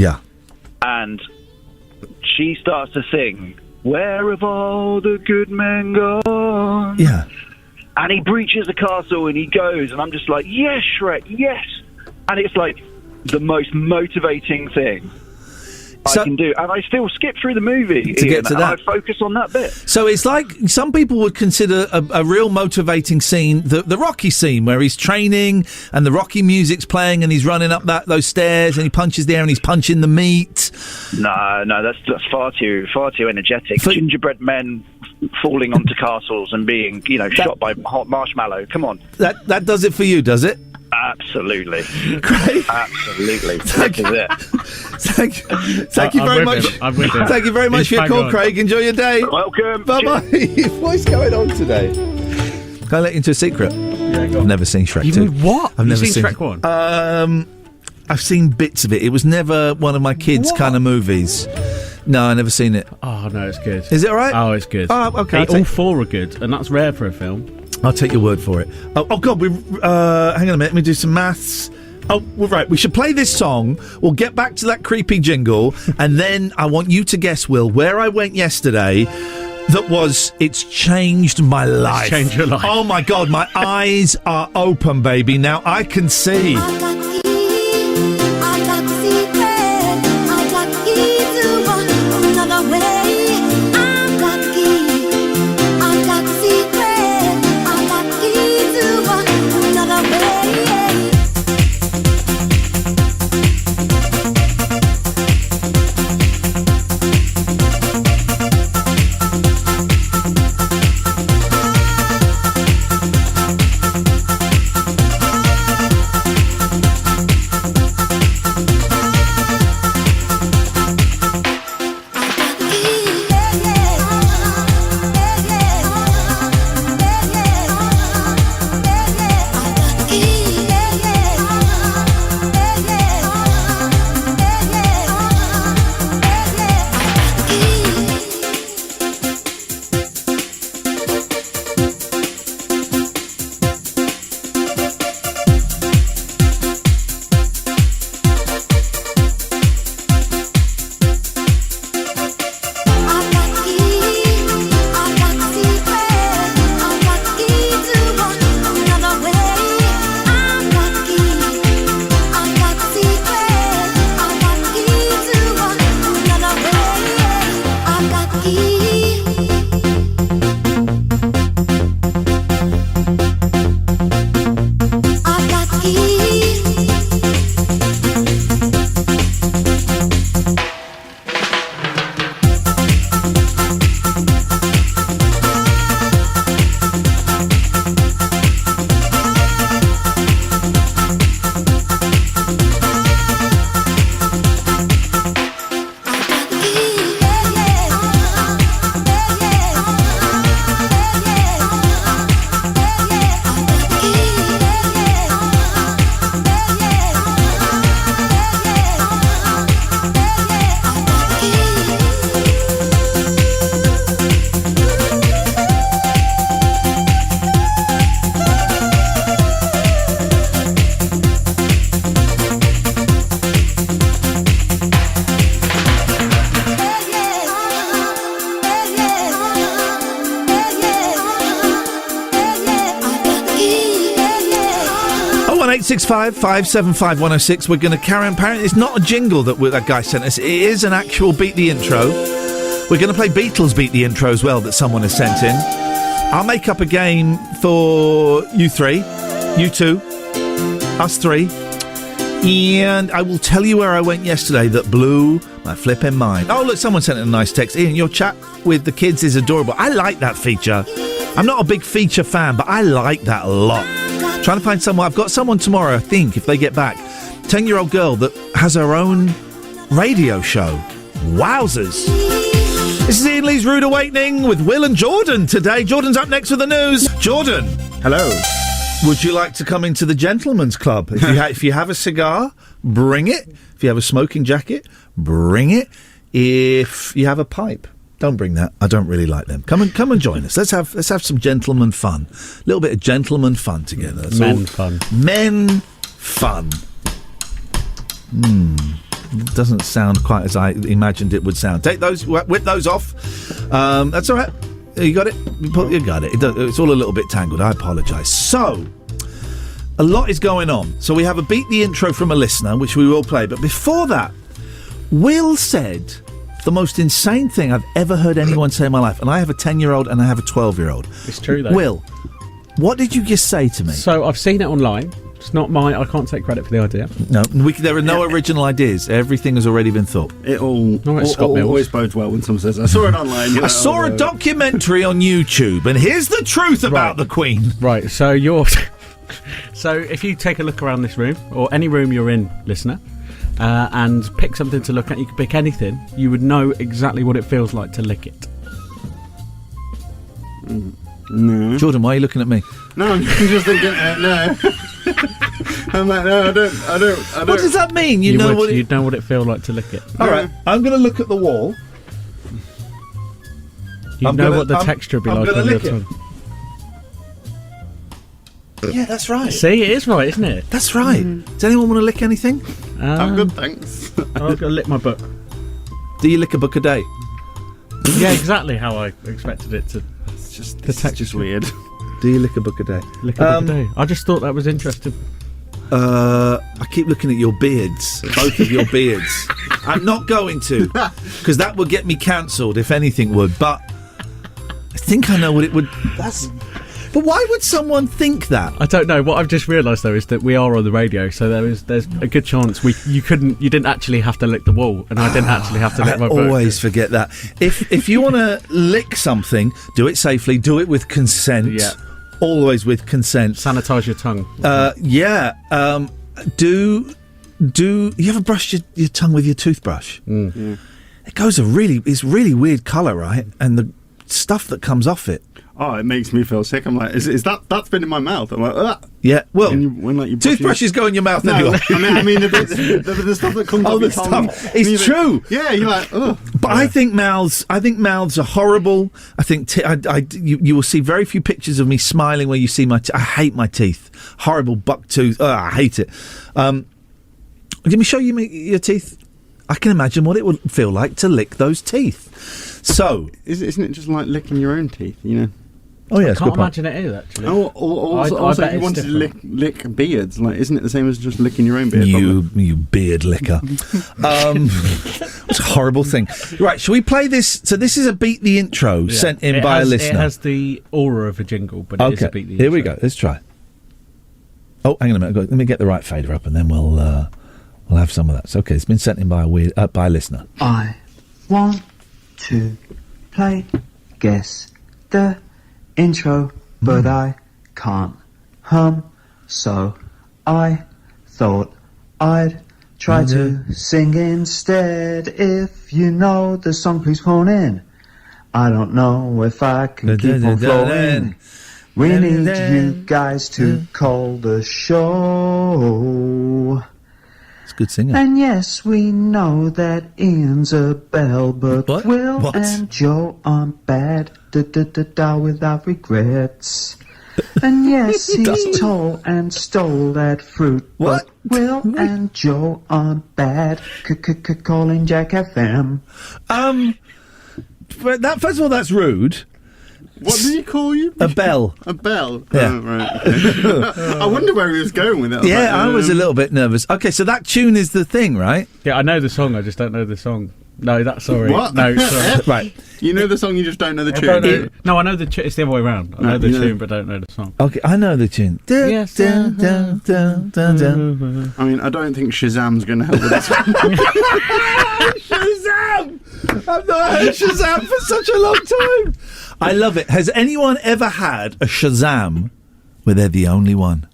and she starts to sing, "Where have all the good men gone?" Yeah, and he breaches the castle and he goes, and I'm just like, yes, Shrek, yes, and it's like the most motivating thing I can do, and I still skip through the movie to get to that. I focus on that bit. So it's like some people would consider a real motivating scene the Rocky scene where he's training and the Rocky music's playing and he's running up those stairs and he punches the air and he's punching the meat. No, that's far too energetic. Gingerbread men falling onto castles and being shot by hot marshmallow. Come on, that does it for you, does it? Absolutely. Great. Absolutely. Thank you. Thank you very much. I'm with him. Thank you very much for your call, Craig. Enjoy your day. Welcome. Bye-bye. What's going on today? Can I let you into a secret? Yeah, go on. I've never seen Shrek 2. What? I've never seen Shrek 1? I've seen bits of it. It was never one of my kids' kind of movies. No, I've never seen it. Oh, no, it's good. Is it all right? Oh, it's good. Oh, okay. All four are good, and that's rare for a film. I'll take your word for it. Oh God, hang on a minute. Let me do some maths. Oh, well, right. We should play this song. We'll get back to that creepy jingle, and then I want you to guess, Will, where I went yesterday. It's changed my life. It's changed your life. Oh my God, my eyes are open, baby. Now I can see. 0865 575 106. We're going to carry on. Apparently, it's not a jingle that guy sent us. It is an actual Beat the Intro. We're going to play Beatles Beat the Intro as well that someone has sent in. I'll make up a game for you three, you two, us three. And I will tell you where I went yesterday that blew my flipping mind. Oh, look, someone sent in a nice text. Ian, your chat with the kids is adorable. I like that feature. I'm not a big feature fan, but I like that a lot. Trying to find someone. I've got someone tomorrow, I think, if they get back. 10-year-old girl that has her own radio show. Wowzers. This is Ian Lee's Rude Awakening with Will and Jordan today. Jordan's up next with the news. Jordan. Hello. Would you like to come into the gentleman's club? If you have a cigar, bring it. If you have a smoking jacket, bring it. If you have a pipe, don't bring that. I don't really like them. Come and join us. Let's have some gentleman fun. A little bit of gentleman fun together. That's Men fun. Men fun. Doesn't sound quite as I imagined it would sound. Take those, whip those off. That's all right. You got it? You got it. It's all a little bit tangled. I apologise. So, a lot is going on. So we have a Beat the Intro from a listener, which we will play. But before that, Will said the most insane thing I've ever heard anyone say in my life. And I have a 10-year-old and I have a 12-year-old. It's true, though. Will, what did you just say to me? So, I've seen it online. It's not mine. I can't take credit for the idea. No, there are no original ideas. Everything has already been thought. It always bodes well when someone says, I saw it online. I saw a documentary on YouTube, and here's the truth about the Queen. Right, so so if you take a look around this room, or any room you're in, listener, and pick something to look at, you can pick anything, you would know exactly what it feels like to lick it. No. Jordan, why are you looking at me? No, I'm just thinking, no. I'm like, no, I don't. What does that mean? You'd know what it feels like to lick it. All right, I'm going to look at the wall. You know what the texture would be like on your tongue. Yeah, that's right. See, it is right, isn't it? That's right. Does anyone want to lick anything? I'm good, thanks. I'm going to lick my book. Do you lick a book a day? Yeah, exactly how I expected it to. It's just weird. Do you lick a book a day? Lick a book a day. I just thought that was interesting. I keep looking at your beards, both of your beards. I'm not going to, because that would get me cancelled if anything would. But I think I know what it would. But why would someone think that? I don't know. What I've just realised though is that we are on the radio, so there's a good chance you didn't actually have to lick the wall, and I didn't actually have to lick my book. I always forget that. If you want to lick something, do it safely. Do it with consent. Yeah. Always with consent. Sanitise your tongue. Yeah. Do you ever brush your tongue with your toothbrush? Yeah. It goes it's really weird colour, right? And the stuff that comes off it. Oh, it makes me feel sick. I'm like, is that's been in my mouth? I'm like, ugh. Yeah, well, you toothbrushes go in your mouth anyway. I mean the stuff that comes off your tongue. It's true. Yeah, you're like, ugh. But I think mouths are horrible. I think you will see very few pictures of me smiling where you see my I hate my teeth. Horrible buck tooth. I hate it. Let me show you your teeth. I can imagine what it would feel like to lick those teeth. So, isn't it just like licking your own teeth? You know. Oh yeah, I can't imagine it is actually. Also, you wanted to lick beards. Like, isn't it the same as just licking your own beard? You beard licker. It's a horrible thing. Right, shall we play this? So this is a Beat the Intro sent in by a listener. It has the aura of a jingle, but it is a Beat the Intro. Here we go. Let's try. Oh, hang on a minute. Let me get the right fader up, and then we'll have some of that. So, okay, it's been sent in by a listener. I want to play Guess the Intro, but I can't hum, so I thought I'd try to sing instead. If you know the song, please phone in. I don't know if I can keep on flowing. We need you guys to call the show. It's a good singer. And yes, we know that Ian's a belle, but Will and Joe aren't bad. Without regrets. And yes, he's tall and stole that fruit. What? But Will and Joe aren't bad. Calling Jack FM. But first of all, that's rude. What did he call you? A bell. A bell? Yeah. Oh, right. Okay. I wonder where he was going with it. I was a little bit nervous. Okay, so that tune is the thing, right? Yeah, I know the song, I just don't know the song. No, that's sorry. What? No, sorry. Right. You know the song, you just don't know the I tune. don't know- no, I know the tune. It's the other way around. I know the tune, but don't know the song. Okay, I know the tune. Yes. Dun, dun, dun, dun, dun. I mean, I don't think Shazam's going to help with this one. Shazam! I've not heard Shazam for such a long time. I love it. Has anyone ever had a Shazam where they're the only one?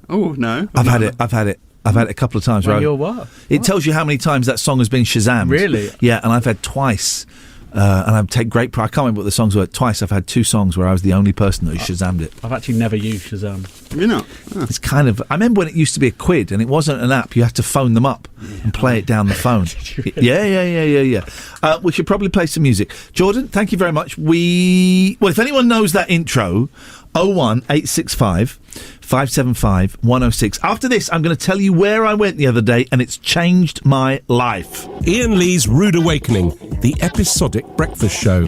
Oh, no. I've had it a couple of times. Well, where you're what? It tells you how many times that song has been Shazammed. Really? Yeah, and I've had twice. And I take great pride. I can't remember what the songs were. Twice I've had 2 songs where I was the only person that Shazammed it. I've actually never used Shazam. You know? It's kind of... I remember when it used to be a quid and it wasn't an app. You had to phone them up and play it down the phone. Yeah. We should probably play some music. Jordan, thank you very much. Well, if anyone knows that intro, 01865 575 106. After this, I'm going to tell you where I went the other day, and it's changed my life. Ian Lee's Rude Awakening, the episodic breakfast show.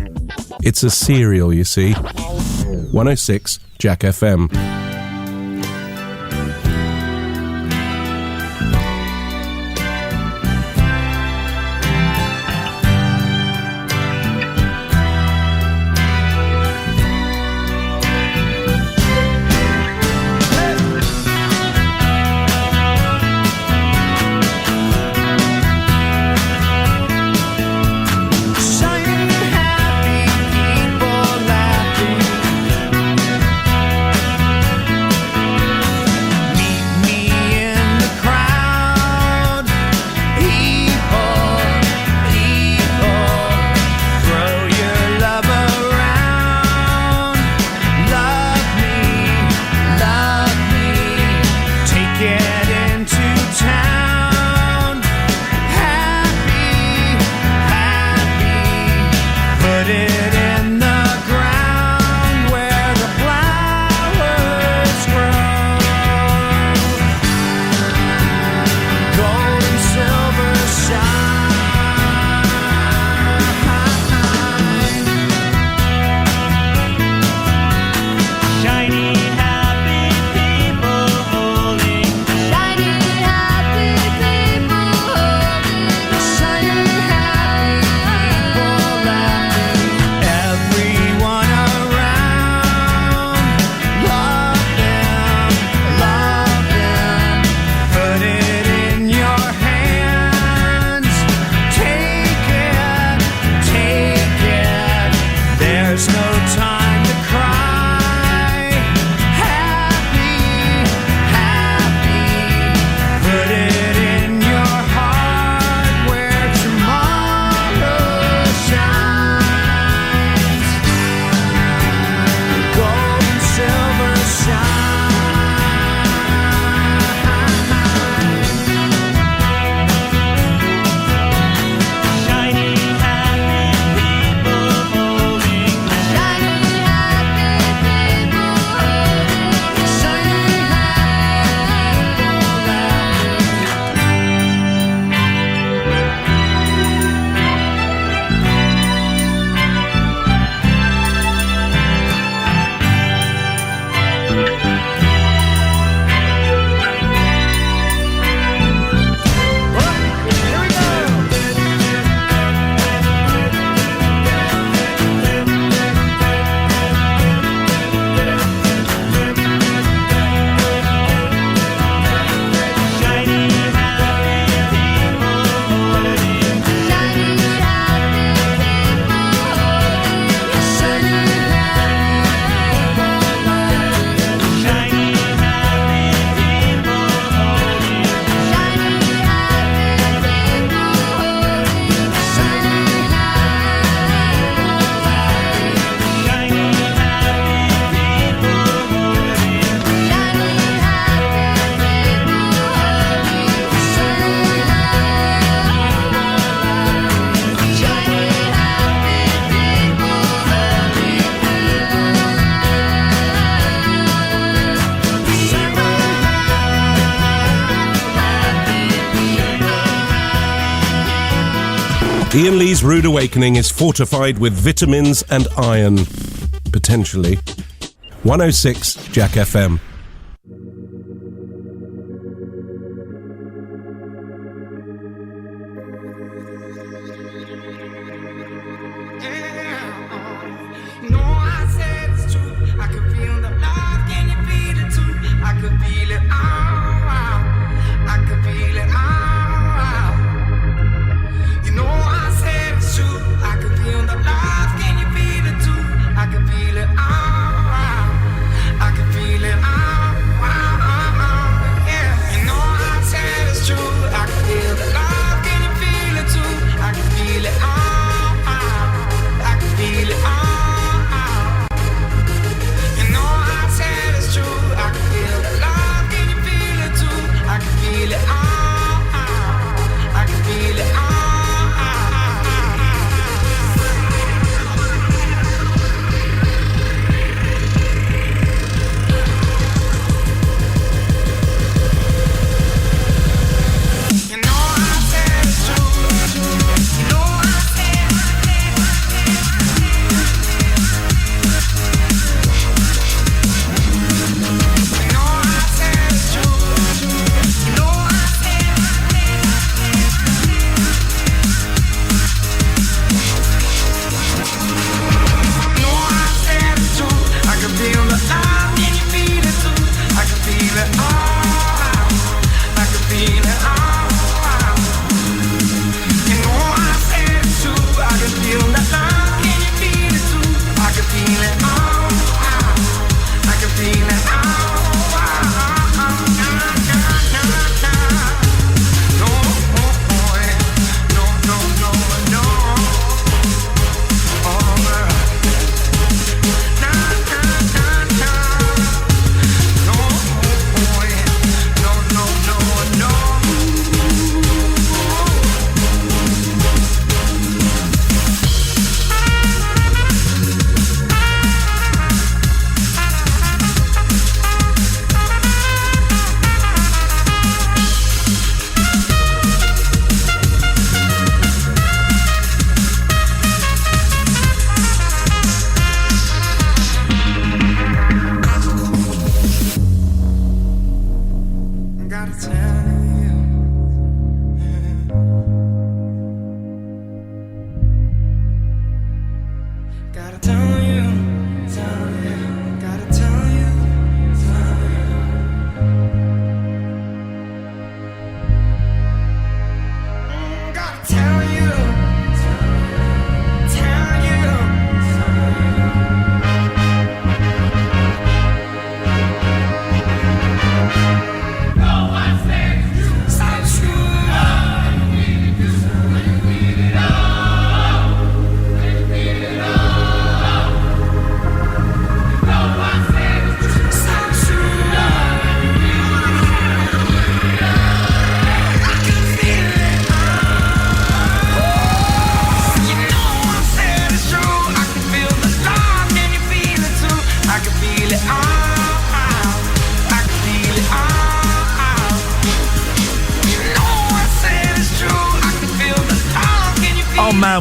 It's a serial, you see. 106 Jack FM. Ian Lee's Rude Awakening is fortified with vitamins and iron. potentially. 106 Jack FM.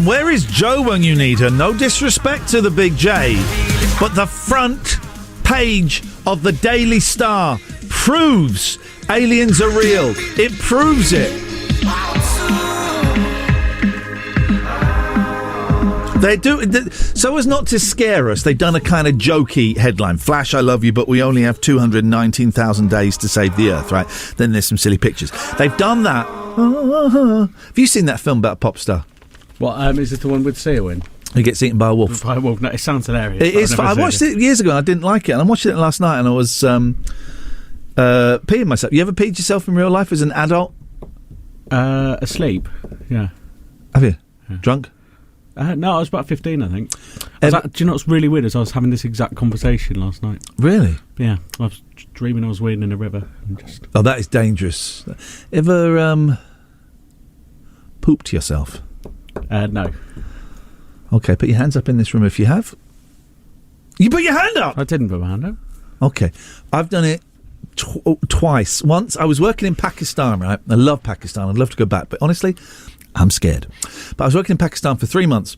Where is Jo when you need her? No disrespect to the Big J, but the front page of the Daily Star proves aliens are real. It proves it. They do so as not to scare us. They've done a kind of jokey headline: "Flash, I love you, but we only have 219,000 days to save the Earth." Right? Then there's some silly pictures. They've done that. Have you seen that film about a pop star? What, is it the one with Seal in? Who gets eaten by a wolf? By a wolf? No, it sounds hilarious. It is. I watched it years ago and I didn't like it. And I watched it last night and I was peeing myself. You ever peed yourself in real life as an adult? Asleep, yeah. Have you? Yeah. Drunk? No, I was about 15, I think. Do you know what's really weird is I was having this exact conversation last night. Really? Yeah. I was dreaming I was wading in a river. And just... Oh, that is dangerous. Ever pooped yourself? No. Okay, put your hands up in this room if you have. You put your hand up? I didn't put my hand up. Okay. I've done it twice. Once, I was working in Pakistan, right? I love Pakistan. I'd love to go back. But honestly, I'm scared. But I was working in Pakistan for 3 months.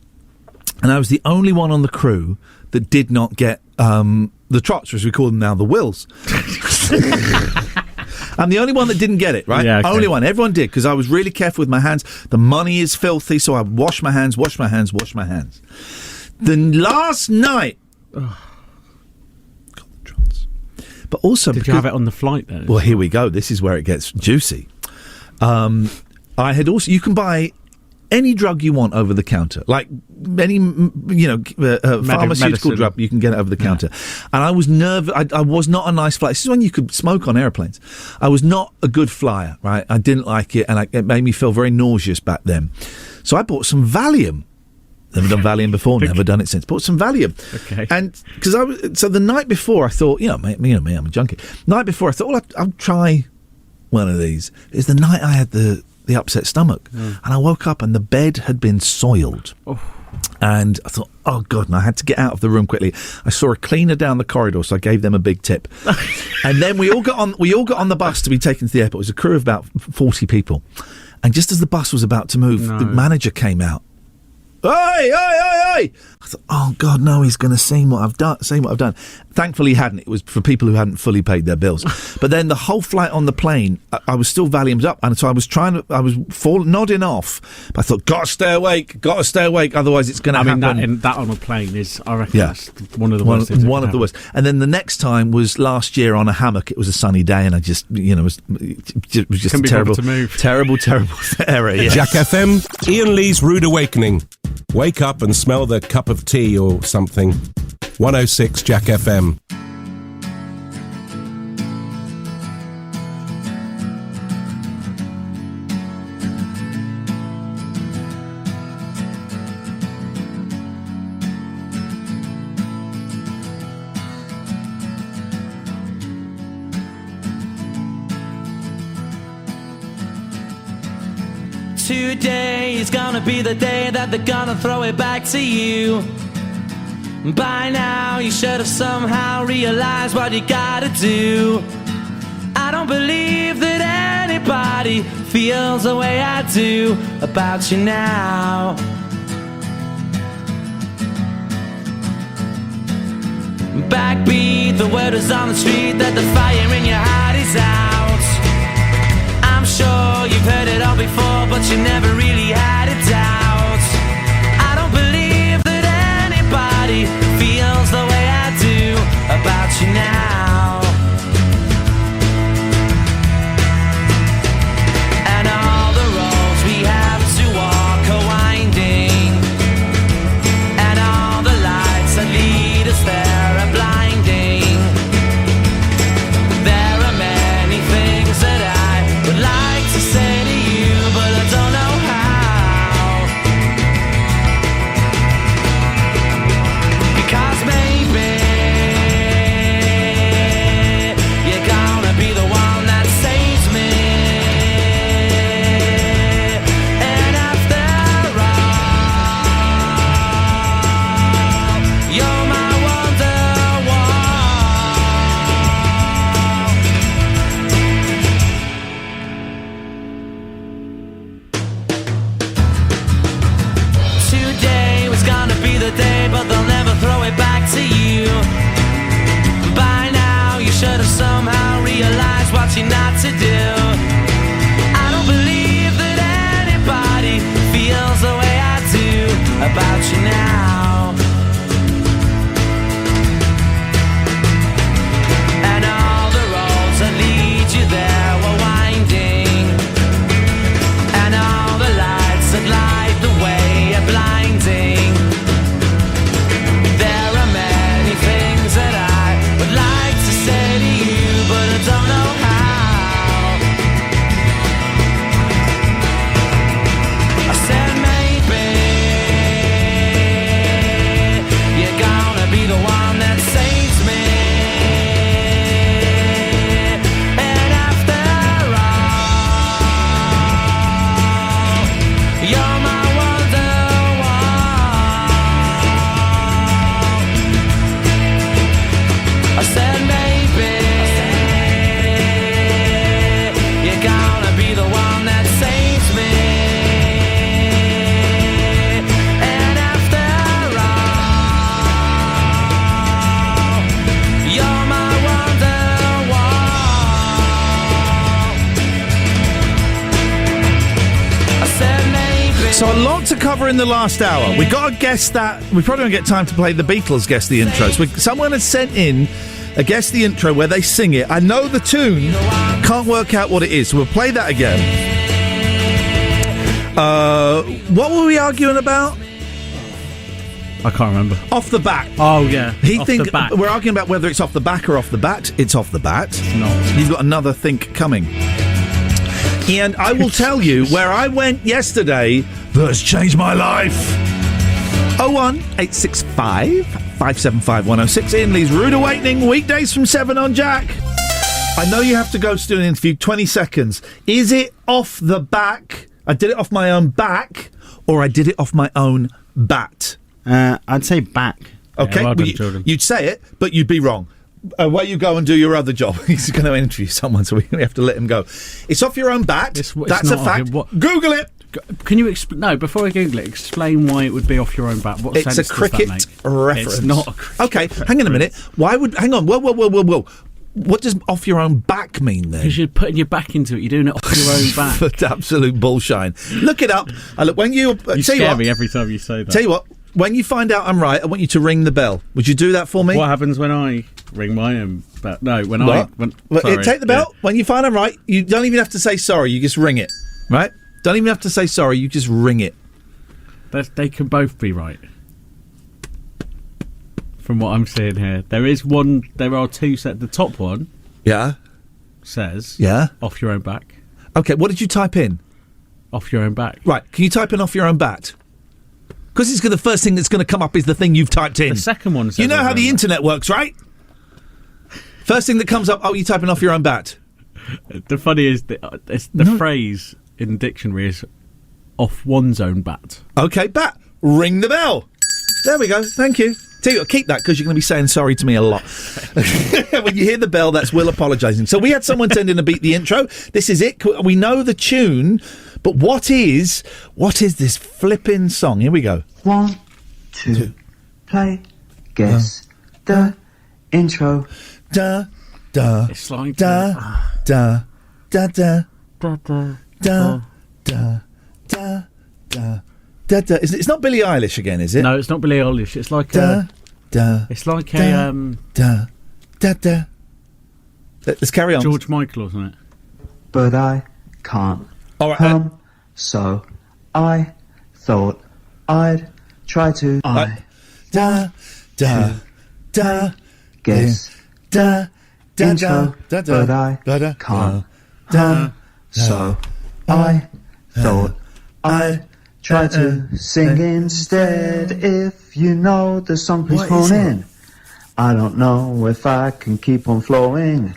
and I was the only one on the crew that did not get the trots, as we call them now, the wills. I'm the only one that didn't get it, right? Yeah, okay. Only one. Everyone did, because I was really careful with my hands. The money is filthy, so I wash my hands. The last night... got the trots. But also... Did you have it on the flight, then? Well, here we go. This is where it gets juicy. I had also... You can buy any drug you want over the counter. Like any, pharmaceutical medicine. drug, you can get it over the counter. And I was nervous. I was not a nice flyer. This is when you could smoke on airplanes. I was not a good flyer, right? I didn't like it, and it made me feel very nauseous back then. So I bought some Valium. Never done Valium before, never done it since. Bought some Valium. Okay. And so the night before I thought, me, I'm a junkie. Night before I thought, well, I'll try one of these. It's the night I had the upset stomach. And I woke up and the bed had been soiled. Oh. And I thought, oh God, and I had to get out of the room quickly. I saw a cleaner down the corridor, so I gave them a big tip. And then we all got on the bus to be taken to the airport. It was a crew of about 40 people. And just as the bus was about to move, the manager came out. Hey! I thought, oh God, no, he's going to see what I've done. Thankfully, he hadn't. It was for people who hadn't fully paid their bills. But then the whole flight on the plane, I was still Valiumed up, and so I was nodding off. But I thought, gotta stay awake. Otherwise, it's going to happen. I mean, that on a plane is, I reckon, that's one of the worst. One of the worst. And then the next time was last year on a hammock. It was a sunny day, and I just, it was just a terrible error. Yes. Jack FM, Iain Lee's Rude Awakening. Wake up and smell the cup of tea or something. 106 Jack FM. Today is gonna be the day that they're gonna throw it back to you. By now you should have somehow realized what you gotta do. I don't believe that anybody feels the way I do about you now. Backbeat, the word is on the street that the fire in your heart is out. I'm sure you've heard it all before, but you never really had a doubt. I don't believe that anybody feels the way I do about you now. And all the roads we have to walk are winding, and all the lights that lead us there are blinding. There are many things that I would like to say to you, but I don't know how. So a lot to cover in the last hour. We got a guess that we probably won't get time to play the Beatles Guess the Intros. Someone has sent in a Guess the Intro where they sing it. I know the tune, can't work out what it is. So we'll play that again. What were we arguing about? I can't remember. Off the bat. Oh, yeah. We're arguing about whether it's off the back or off the bat. It's off the bat. It's not. You've got another think coming. And I will tell you where I went yesterday that has changed my life. 01865 575 106. Iain Lee's Rude Awakening, weekdays from 7 on Jack. I know you have to go to do an interview. 20 seconds. Is it off the back? I did it off my own back, or I did it off my own bat? I'd say back. Okay, well done, you'd say it, but you'd be wrong. Away you go and do your other job. He's going to interview someone, so we have to let him go. It's off your own bat. That's a fact. Google it. Can you explain? No, before I Google it, explain why it would be off your own bat. What sense It's a cricket does that make? reference. It's not a cricket Okay, hang on a minute. Why would... Hang on. Whoa. What does off your own back mean then? Because you're putting your back into it. You're doing it off your own back. That's absolute bullshine. Look it up. Look, when you scare me every time you say that. Tell you what, when you find out I'm right, I want you to ring the bell. Would you do that for me? What happens when I ring my own bell? No, when what? Sorry, take the bell. When you find I'm right, you don't even have to say sorry. You just ring it. Right? Don't even have to say sorry. You just ring it. They can both be right. From what I'm seeing here, there are two set. The top one, says, off your own back. Okay, what did you type in? Off your own back. Right, can you type in off your own bat? Because the first thing that's going to come up is the thing you've typed in. The second one says, you know how the internet works, right? First thing that comes up, you typing off your own bat. The funny is the phrase in the dictionary is off one's own bat. Okay, bat. Ring the bell. There we go. Thank you. Tell you what, keep that because you're going to be saying sorry to me a lot. When you hear the bell, that's Will apologising. So we had someone send in a Beat the Intro. This is it. We know the tune, but what is this flipping song? Here we go. 1, 2, play, guess the intro. Da, da, it's like da, da, da, da, da, da, da, da, da, da. It's not Billie Eilish again, is it? No, it's not Billie Eilish. It's like it's like Let's carry on. George Michael, isn't it? But I can't. All right. So I thought I'd try to. Da da da. Guess da da intro, da but I can't. So I thought I'd try to sing instead. If you know the song, please phone in. I don't know if I can keep on flowing.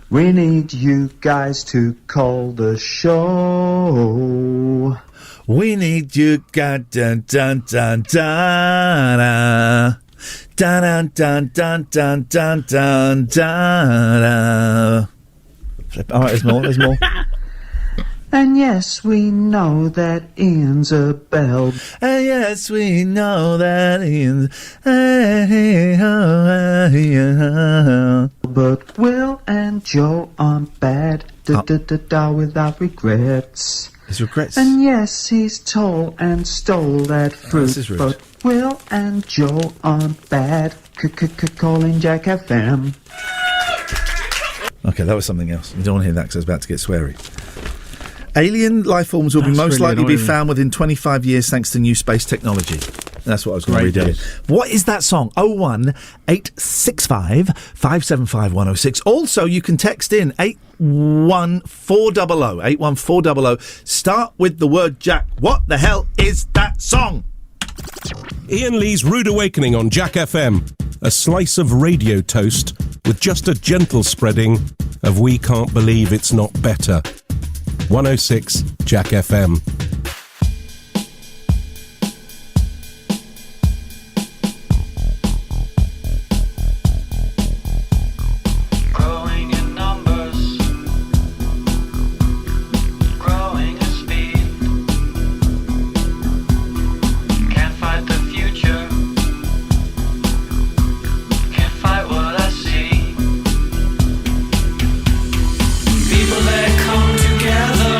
We need you guys to call the show. We need you dun dun dun dun dun dun dun dun dun dun dun dun. All right, there's more. And yes, we know that Ian's a bell. And yes, we know that Ian's. But Will and Joe aren't bad. Without regrets. His regrets. And yes, he's tall and stole that fruit. But Will and Joe aren't bad. Calling Jack FM. Okay, that was something else. You don't want to hear that because I was about to get sweary. Alien life forms will be most likely be found within 25 years thanks to new space technology. That's what I was going to read earlier. What is that song? 01865 575 106. Also, you can text in 81400. 81400. Start with the word Jack. What the hell is that song? Iain Lee's Rude Awakening on Jack FM. A slice of radio toast with just a gentle spreading of We Can't Believe It's Not Better. 106 Jack FM. Growing in numbers, growing at speed. Can't fight the future, can't fight what I see. People that come together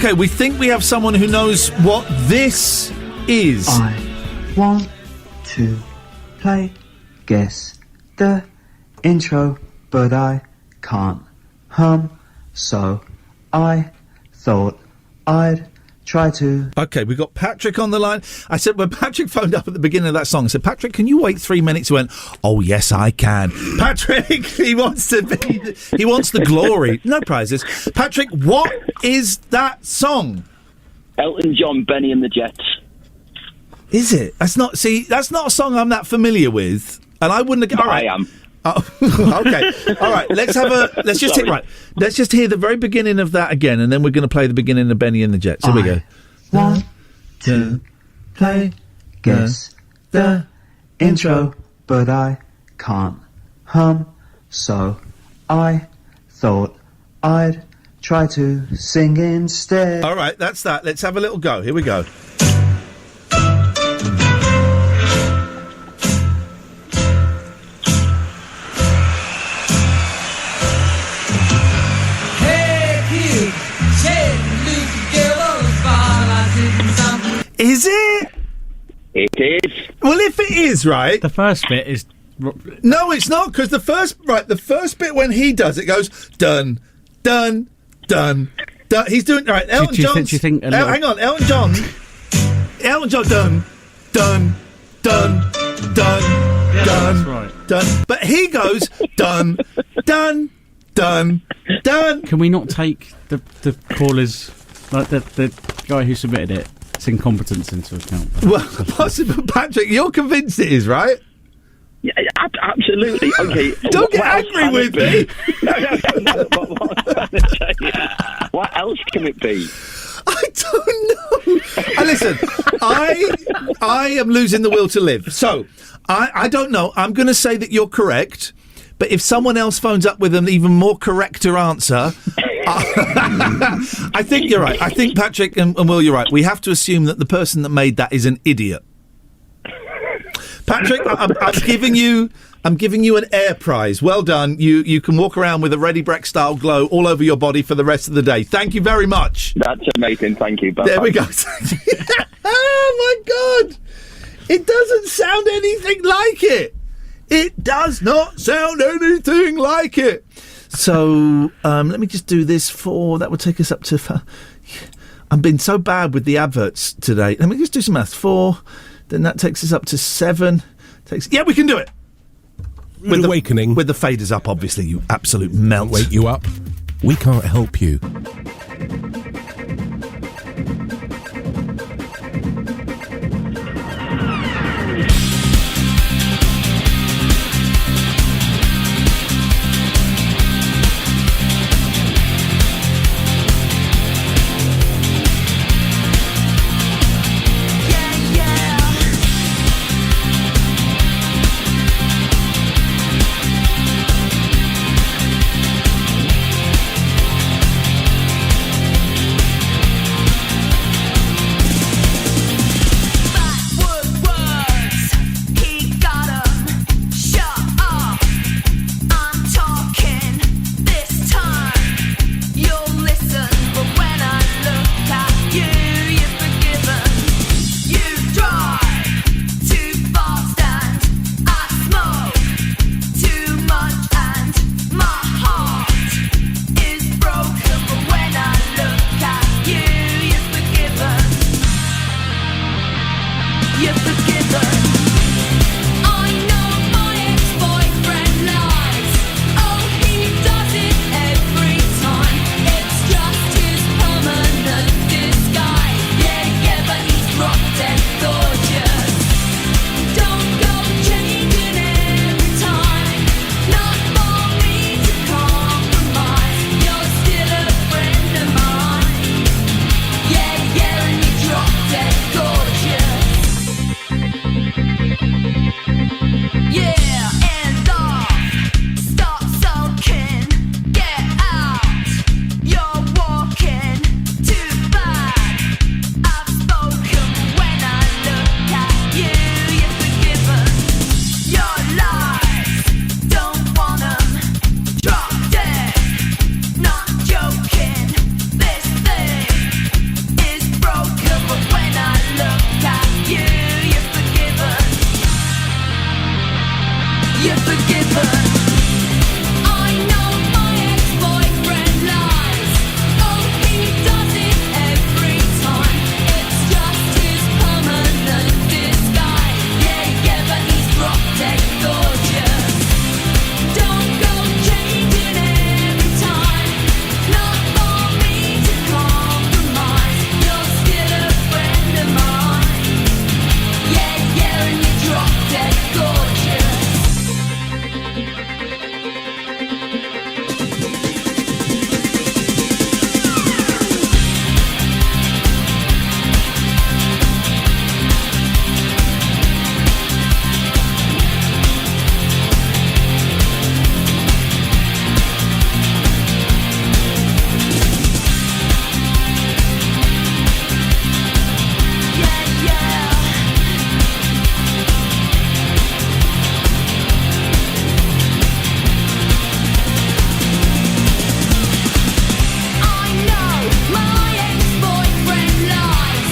Okay, we think we have someone who knows what this is. I want to play guess the intro, but I can't hum, so I thought I'd try to. Okay, we've got Patrick on the line. I said, when Patrick phoned up at the beginning of that song, I said, Patrick, can you wait 3 minutes? He went, oh, yes, I can. Patrick, he wants the glory. No prizes. Patrick, what is that song? Elton John, Benny and the Jets. Is it? That's not a song I'm that familiar with. And I wouldn't have... All right. I am. Oh, okay. All right. Let's just hear the very beginning of that again, and then we're going to play the beginning of Benny and the Jets. Here we go. Want to play guess the intro, but I can't hum, so I thought I'd try to sing instead. All right, that's that. Let's have a little go. Here we go. Is it? It is. Well, if it is, right... The first bit is... No, it's not, because the first bit when he does it goes dun, dun, dun, dun. He's doing... Right, Elton John... hang on, Elton John, dun, dun, dun, dun, Yeah, dun, that's right. dun. But he goes dun, dun, dun, dun. Can we not take the callers, like the guy who submitted it, its incompetence into account? Well, possibly, Patrick, you're convinced it is, right? Yeah, absolutely. Okay. Don't get angry with me. No. What else can it be? I don't know. Listen, I am losing the will to live. So, I don't know. I'm going to say that you're correct. But if someone else phones up with an even more correcter answer, I think you're right. I think Patrick and Will, you're right. We have to assume that the person that made that is an idiot. Patrick, I'm giving you an air prize. Well done. You can walk around with a Ready Breck style glow all over your body for the rest of the day. Thank you very much. That's amazing. Thank you. Bye-bye. There we go. Oh my God! It doesn't sound anything like it. It does not sound anything like it. So let me just do this that would take us up to... I've been so bad with the adverts today. Let me just do some maths. 4, then that takes us up to 7. Yeah, we can do it. Rude Awakening. With the faders up, obviously, you absolute melt. Wake you up. We can't help you. you're forgiven. I know my ex-boyfriend lies. Oh, he does it every time. It's just his permanent disguise. Yeah, but he's drop dead gorgeous. Don't go changing every time. Not for me to compromise. You're still a friend of mine. Yeah, and you drop dead gorgeous. I know my ex-boyfriend lies.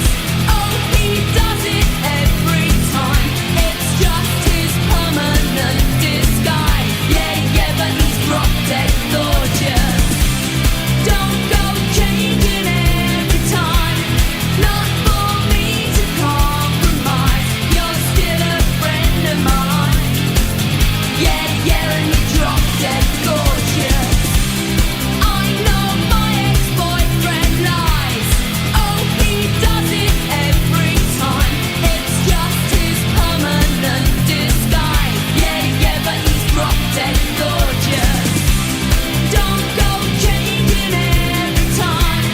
Oh, he does it every time. It's just his permanent disguise. Yeah, but he's drop dead gorgeous. Don't go changing every time. Not for me to compromise. You're still a friend of mine. Yeah, and you drop dead gorgeous. I know my ex-boyfriend lies. Oh, he does it every time. It's just his permanent disguise. Yeah, but he's drop dead gorgeous. Don't go changing every time.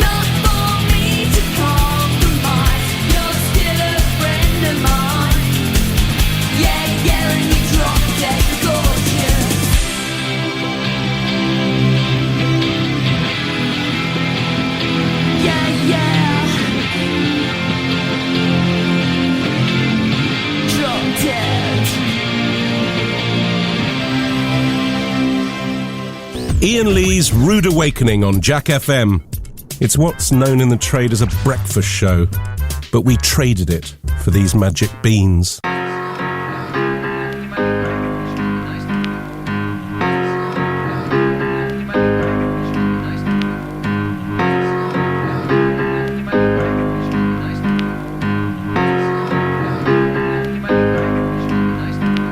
Not for me to compromise. You're still a friend of mine. Yeah, and you drop dead gorgeous. Yeah. Drop dead. Iain Lee's Rude Awakening on Jack FM. It's what's known in the trade as a breakfast show, but we traded it for these magic beans.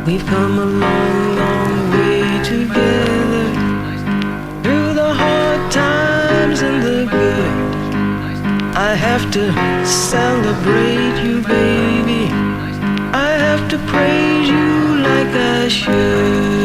We've come a long, long way together, through the hard times and the good. I have to celebrate you, baby. I have to praise you like I should.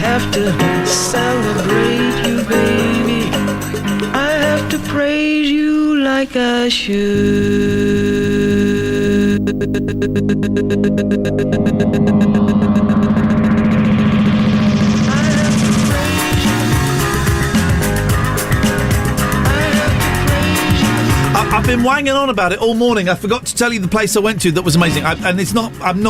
have to celebrate you, baby. I have to praise you like I should. I've been wanging on about it all morning. I forgot to tell you the place I went to that was amazing. I'm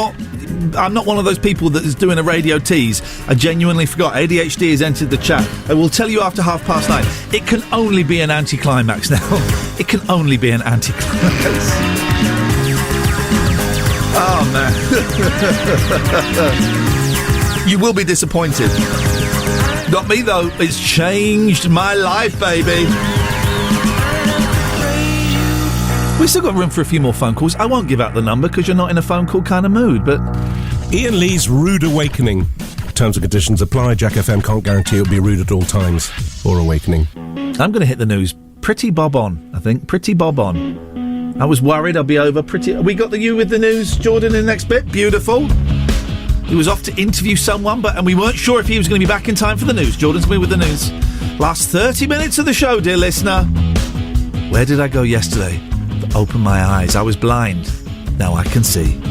not one of those people that is doing a radio tease. I genuinely forgot. ADHD has entered the chat. I will tell you after 9:30. It can only be an anticlimax now. It can only be an anticlimax. Oh, man. You will be disappointed. Not me, though. It's changed my life, baby. We've still got room for a few more phone calls. I won't give out the number because you're not in a phone call kind of mood, but... Iain Lee's Rude Awakening. Terms and conditions apply. Jack FM can't guarantee it'll be rude at all times. Or awakening. I'm going to hit the news pretty bob on, I think. Pretty bob on. I was worried I'd be over pretty... We got you with the news, Jordan, in the next bit. Beautiful. He was off to interview someone, and we weren't sure if he was going to be back in time for the news. Jordan's been with the news. Last 30 minutes of the show, dear listener. Where did I go yesterday? Open my eyes. I was blind. Now I can see.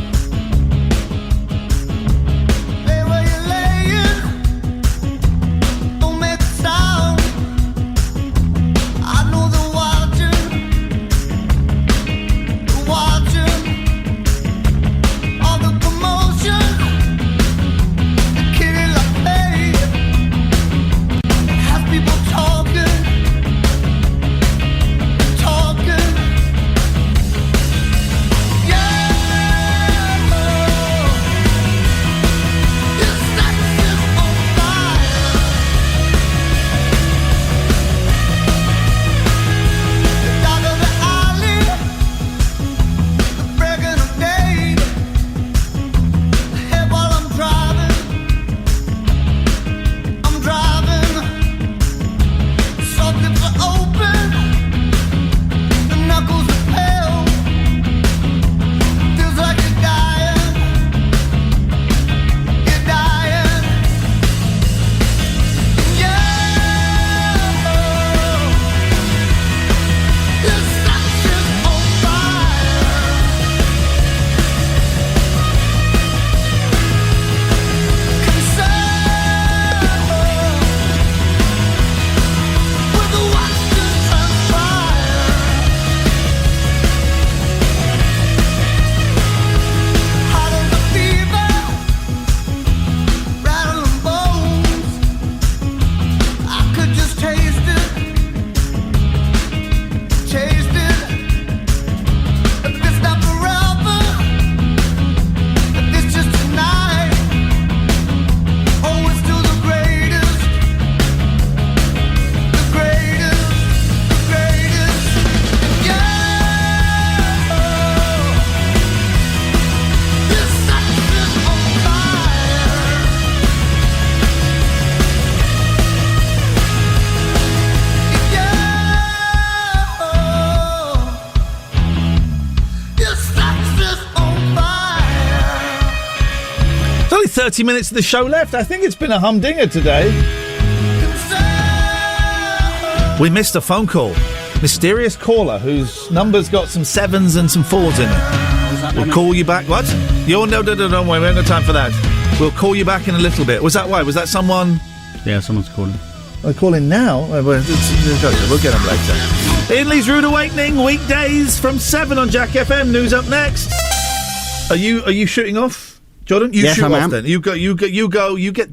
Only 30 minutes of the show left. I think it's been a humdinger today. We missed a phone call. Mysterious caller whose number's got some 7s and some 4s in it. We'll call you back. What? No, don't worry. We haven't got time for that. We'll call you back in a little bit. Was that why? Was that someone? Yeah, someone's calling. They're calling now? We'll get them later. Iain Lee's Rude Awakening, weekdays from 7 on Jack FM. News up next. Are you shooting off, Jordan? You yes, shoot I off am. then. You get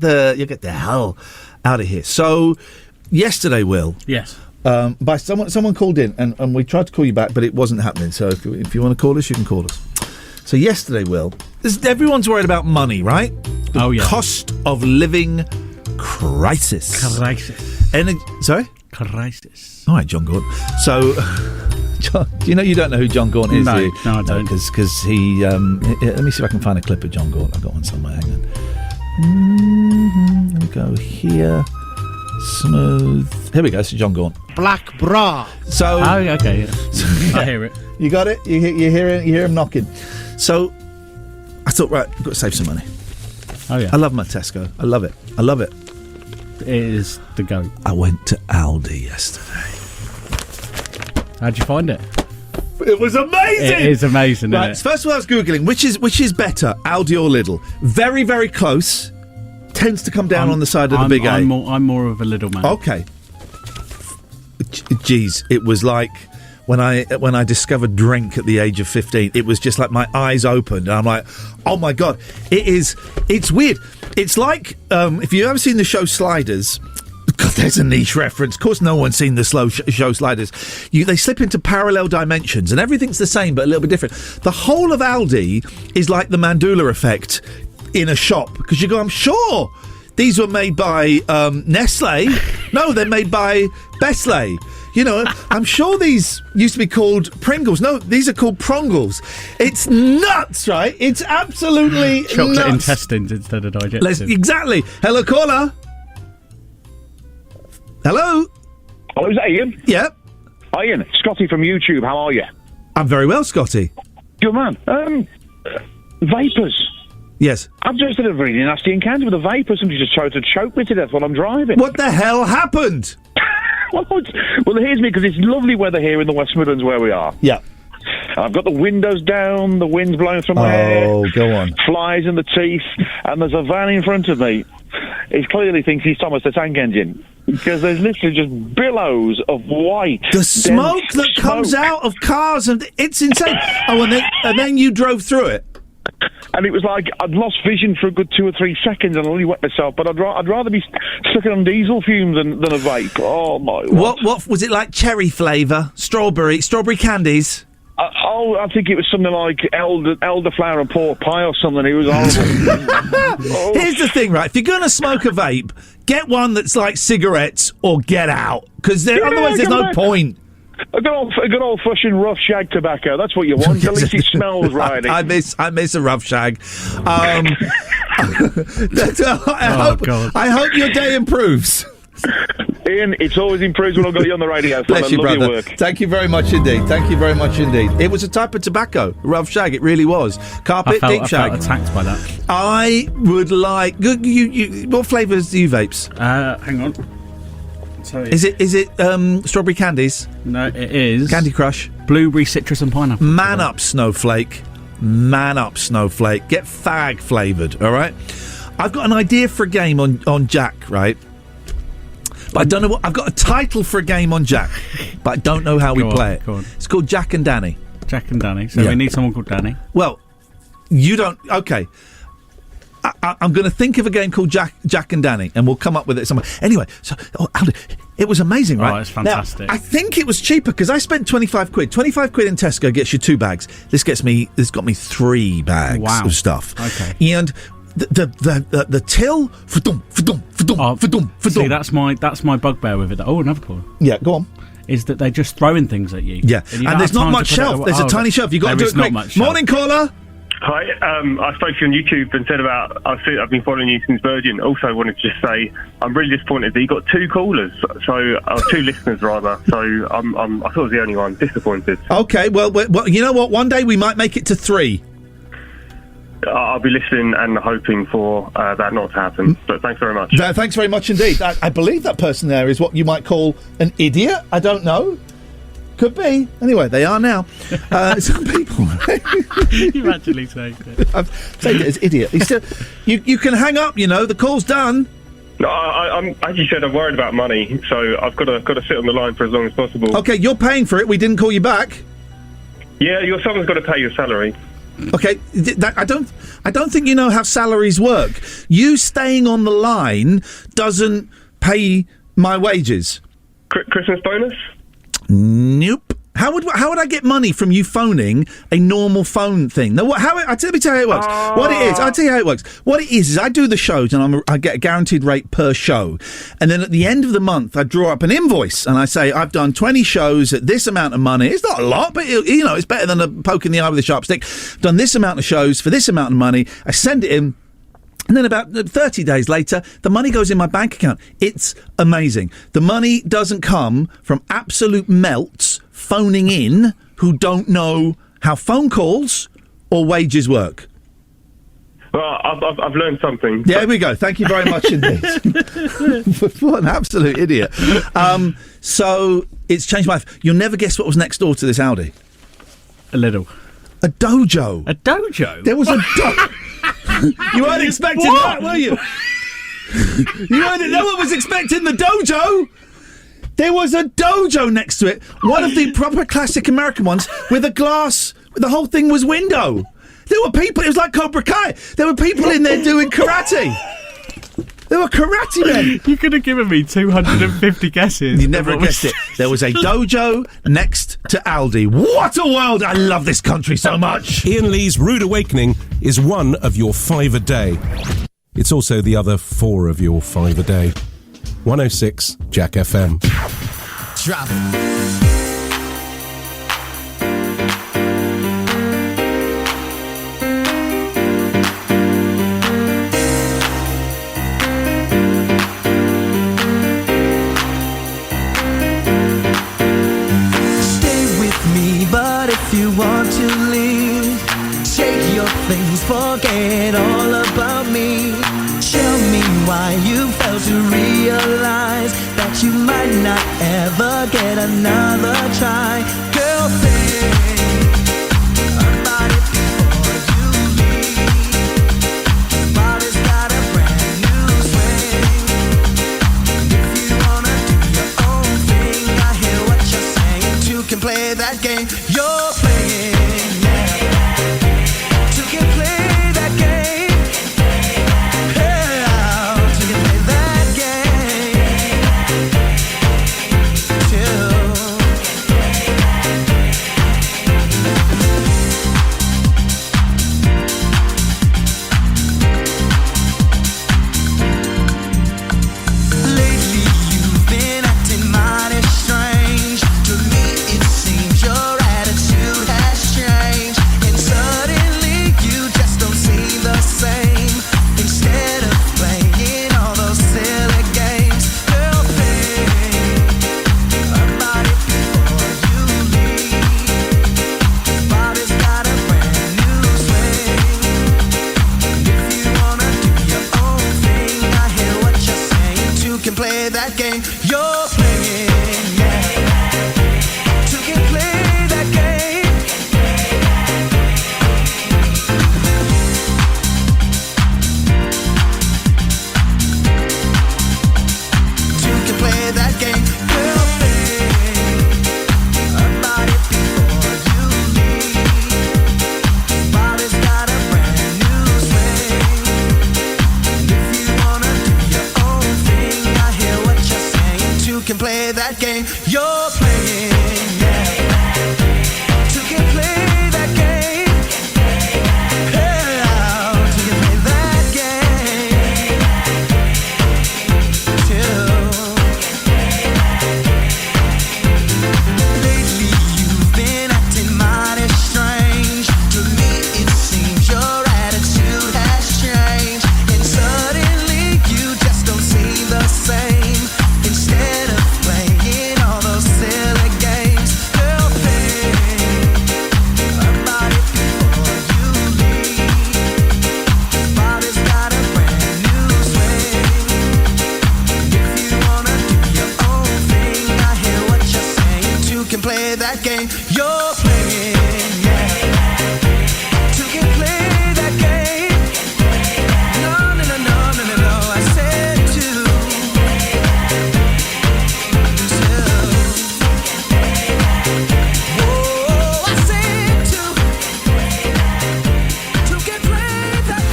the hell out of here. So yesterday, Will. Yes. By someone called in and we tried to call you back, but it wasn't happening. So if you want to call us, you can call us. So yesterday, Will, everyone's worried about money, right? The cost of living crisis. Sorry? Crisis. All right, John Gordon. So, John, you don't know who John Gordon is, no, do you? No, I don't. Because he... let me see if I can find a clip of John Gordon. I've got one somewhere. Hang on. Let me go here. Smooth. Here we go. This is John Gordon. Black bra. So... Oh, okay. Yeah. I hear it. You got it? You hear him knocking. So, I thought, right, I've got to save some money. Oh, yeah. I love my Tesco. I love it. It is the go. I went to Aldi yesterday. How'd you find it? It was amazing! It is amazing, right, isn't it? First of all, I was Googling, which is better, Aldi or Lidl? Very, very close. Tends to come down on the side of the big A. I'm more of a Lidl man. Okay. Jeez, it was like when I discovered drink at the age of 15. It was just like my eyes opened, and I'm like, oh my God. It's weird. It's like, if you've ever seen the show Sliders... God, there's a niche reference. Of course, no one's seen the show Sliders. They slip into parallel dimensions, and everything's the same, but a little bit different. The whole of Aldi is like the Mandela effect in a shop, because you go, I'm sure these were made by Nestle. No, they're made by Bestley. You know, I'm sure these used to be called Pringles. No, these are called Prongles. It's nuts, right? It's absolutely Chocolate nuts. intestines instead of digestive. Exactly. Hello, caller. Hello? Hello, is that Ian? Yep. Hi, Ian. Scotty from YouTube. How are you? I'm very well, Scotty. Good man. Vapors. Yes. I've just had a really nasty encounter with a vapor. Somebody just tried to choke me to death while I'm driving. What the hell happened? well, here's me, because it's lovely weather here in the West Midlands where we are. Yeah. I've got the windows down, the wind's blowing through my hair. Oh, go on. Flies in the teeth, and there's a van in front of me. He clearly thinks he's Thomas the Tank Engine, because there's literally just billows of white. The smoke that comes out of cars, and it's insane. Oh, and then you drove through it. And it was like I'd lost vision for a good 2 or 3 seconds, and I only wet myself. But I'd rather be stuck on diesel fumes than a vape. Oh my! What was it like? Cherry flavour, strawberry candies. I think it was something like elderflower and pork pie or something. It was horrible. Here's the thing, right? If you're going to smoke a vape, get one that's like cigarettes, or get out, because otherwise there's no point. A good old fashioned rough shag tobacco. That's what you want. At least it smells right. I miss a rough shag. I hope your day improves. Ian, it's always improved when I've got you on the radio. Bless you, love brother. your work. Thank you very much indeed. It was a type of tobacco, rough shag. It really was. Carpet, deep shag. I felt attacked by that. I would like. What flavours do you vapes? Hang on. Is it strawberry candies? No, it is Candy Crush, blueberry, citrus, and pineapple. Man up, snowflake. Get fag flavoured. All right. I've got an idea for a game on Jack, right? But I don't know what. I've got a title for a game on Jack, but I don't know how we play it. It's called Jack and Danny. Jack and Danny. So we need someone called Danny. Well, you don't. Okay. I'm going to think of a game called Jack and Danny, and we'll come up with it somewhere. Anyway, so Aldi, it was amazing, right? Oh, it's fantastic. Now, I think it was cheaper because I spent 25 quid. 25 quid in Tesco gets you 2 bags. This got me 3 bags of stuff. Okay. And the till, see, that's my bugbear with it. Oh, another call. Yeah, go on. Is that they're just throwing things at you? Yeah, and there's not much shelf. There's a tiny shelf. You've got to do it quick. Morning, caller. Hi, I spoke to you on YouTube and said about I've been following you since Virgin. Also, I wanted to just say I'm really disappointed that you got 2 callers, so 2 listeners rather. So I thought I was the only one. Disappointed. Okay, well, you know what? One day we might make it to 3. I'll be listening and hoping for that not to happen. But thanks very much. Thanks very much indeed. I believe that person there is what you might call an idiot. I don't know. Could be. Anyway, they are now. Some people. You've actually taken it. I've taken it as idiot. You can hang up. You know the call's done. No, I'm as you said, I'm worried about money, so I've got to sit on the line for as long as possible. Okay, you're paying for it. We didn't call you back. Yeah, someone's got to pay your salary. Okay, I don't think you know how salaries work. You staying on the line doesn't pay my wages. Christmas bonus? Nope. How would I get money from you phoning a normal phone thing? No, let me tell you how it works. What it is, I'll tell you how it works. What it is I do the shows and I get a guaranteed rate per show, and then at the end of the month I draw up an invoice and I say I've done 20 shows at this amount of money. It's not a lot, but it's better than a poke in the eye with a sharp stick. I've done this amount of shows for this amount of money. I send it in. And then about 30 days later, the money goes in my bank account. It's amazing. The money doesn't come from absolute melts phoning in who don't know how phone calls or wages work. Well, I've learned something. There we go. Thank you very much indeed. What an absolute idiot. So it's changed my life. You'll never guess what was next door to this Audi. A little. A dojo. A dojo? There was a dojo. You weren't expecting that, were you? No one was expecting the dojo. There was a dojo next to it. One of the proper classic American ones with a glass. The whole thing was window. There were people. It was like Cobra Kai. There were people in there doing karate. There were karate men. You could have given me 250 guesses. You never guessed it. There was a dojo next to Aldi. What a world! I love this country so much. Iain Lee's Rude Awakening is one of your 5 a day. It's also the other 4 of your 5 a day. 106 Jack FM. Drop it. If you want to leave, take your things, forget all about me. Tell me why you failed to realize that you might not ever get another try. Girl, think about it before you leave. Body's got a brand new swing. If you wanna do your own thing, I hear what you're saying. Two can play that game. You're playing, yeah. Two can play that game. Yeah, two can play that game. Two. Lately you've been acting mighty strange. To me it seems your attitude has changed, and suddenly you just don't seem the same. Instead of playing all those silly games, girl, think about it before you leave. Body's got a brand new swing. If you wanna do your own thing, I hear what you're saying. Two can play that game. You're playing, yeah. Two can play that game. Two can play that game. Girl, think about it before you leave. Body's got a brand new swing. If you wanna do your own thing, I hear what you're saying. Two can play that game. You're playing, yeah. Two can play that game. Yeah, two can play that game. Two. Lately you've been acting mighty strange. To me it seems your attitude has changed, and suddenly you just don't seem the same. Instead of playing all those silly games, girl, think about it before you leave. Body's got a brand new swing. If you wanna do your own thing, I hear what you're saying. Two can play that game. You're playing, yeah. Two can play that game. No, no, no, no, no, no, no. I said two. Oh, I said two. Two can play that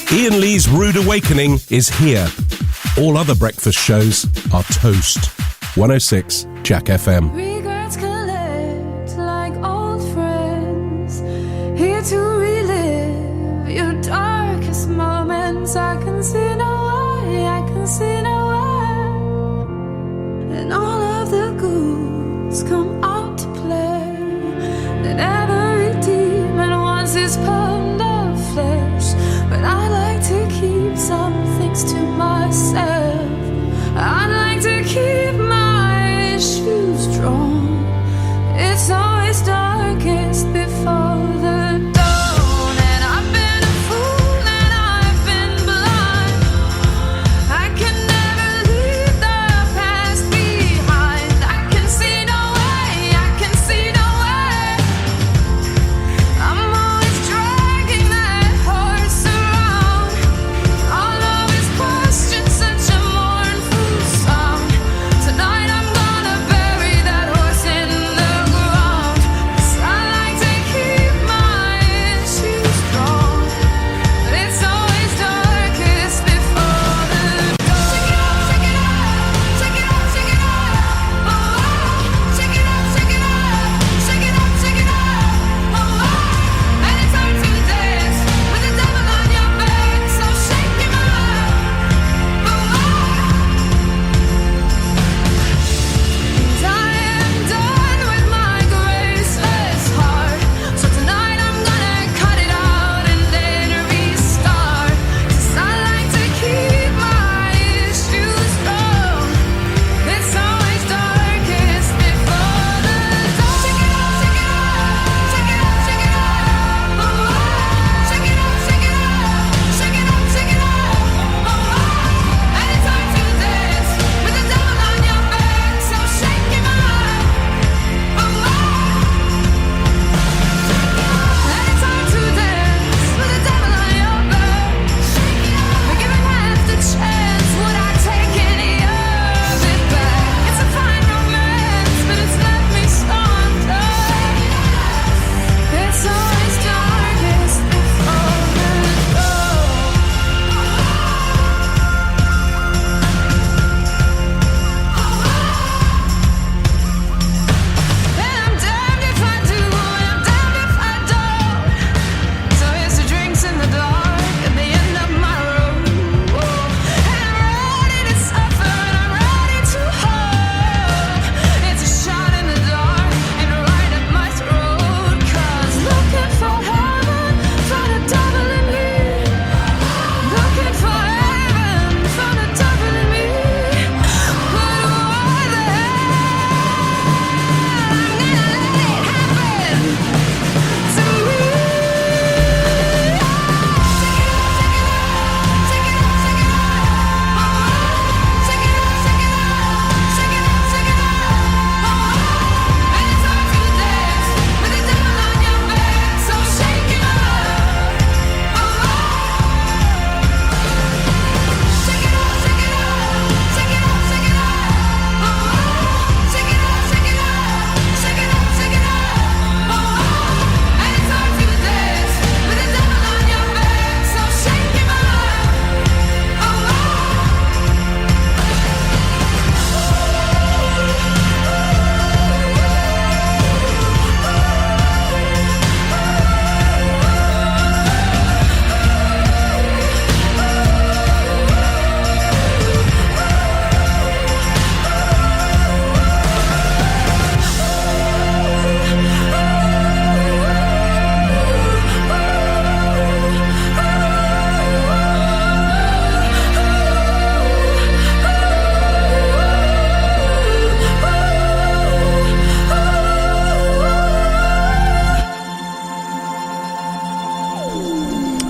game. Iain Lee's Rude Awakening is here. All other breakfast shows are toast. 106 Jack FM. Regrets collect like old friends, here to relive your darkest moments. I can see no way, I can see no way. And all of the ghouls come out to play. And every demon wants his pound of flesh. But I like to keep some things to myself. I like to keep my issues strong.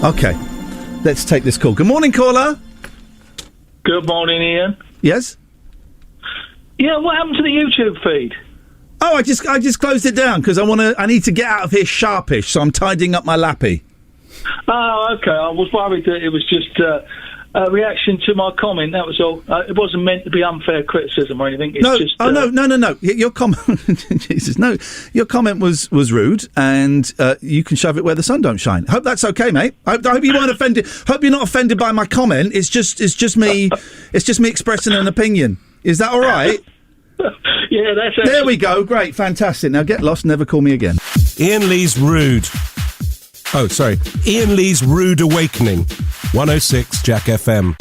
Okay, let's take this call. Good morning, caller. Good morning, Ian. Yes? Yeah, what happened to the YouTube feed? Oh, I just closed it down because I need to get out of here sharpish, so I'm tidying up my lappy. Oh, okay. I was worried that it was just a reaction to my comment, that was all. It wasn't meant to be unfair criticism or anything. It's just, no. Your comment, Jesus, no. Your comment was rude, and you can shove it where the sun don't shine. Hope that's okay, mate. I hope you weren't offended. Hope you're not offended by my comment. It's just me. It's just me expressing an opinion. Is that all right? Yeah, that's. There we go. Great, fantastic. Now get lost. Never call me again. Iain Lee's Rude. Oh, sorry. Iain Lee's Rude Awakening. 106 Jack FM.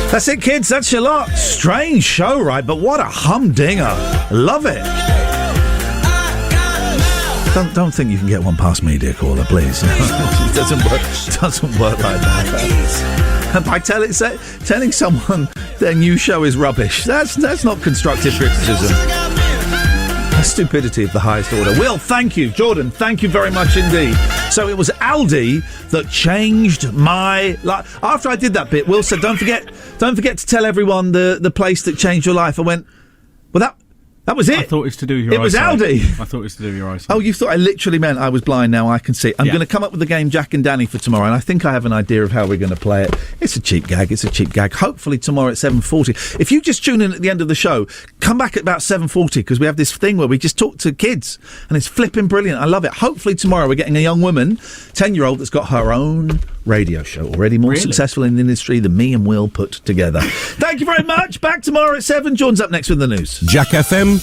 That's it, kids. That's your lot. Strange show, right? But what a humdinger. Love it. Don't think you can get one past me, dear caller, please. It doesn't work like that. And by telling someone their new show is rubbish, that's not constructive criticism. That's stupidity of the highest order. Will, thank you. Jordan, thank you very much indeed. So it was Aldi that changed my life. After I did that bit, Will said, don't forget to tell everyone the place that changed your life. I went, well, that was it. I thought it was to do with your eyesight. It was Aldi. I thought it was to do with your eyesight. Oh, you thought I literally meant I was blind, now I can see. I'm going to come up with the game Jack and Danny for tomorrow, and I think I have an idea of how we're going to play it. It's a cheap gag. Hopefully tomorrow at 7:40. If you just tune in at the end of the show, come back at about 7:40, because we have this thing where we just talk to kids, and it's flipping brilliant. I love it. Hopefully tomorrow we're getting a young woman, 10-year-old, that's got her own radio show, already more successful in the industry than me and Will put together. Thank you very much. Back tomorrow at 7. John's up next with the news. Jack FM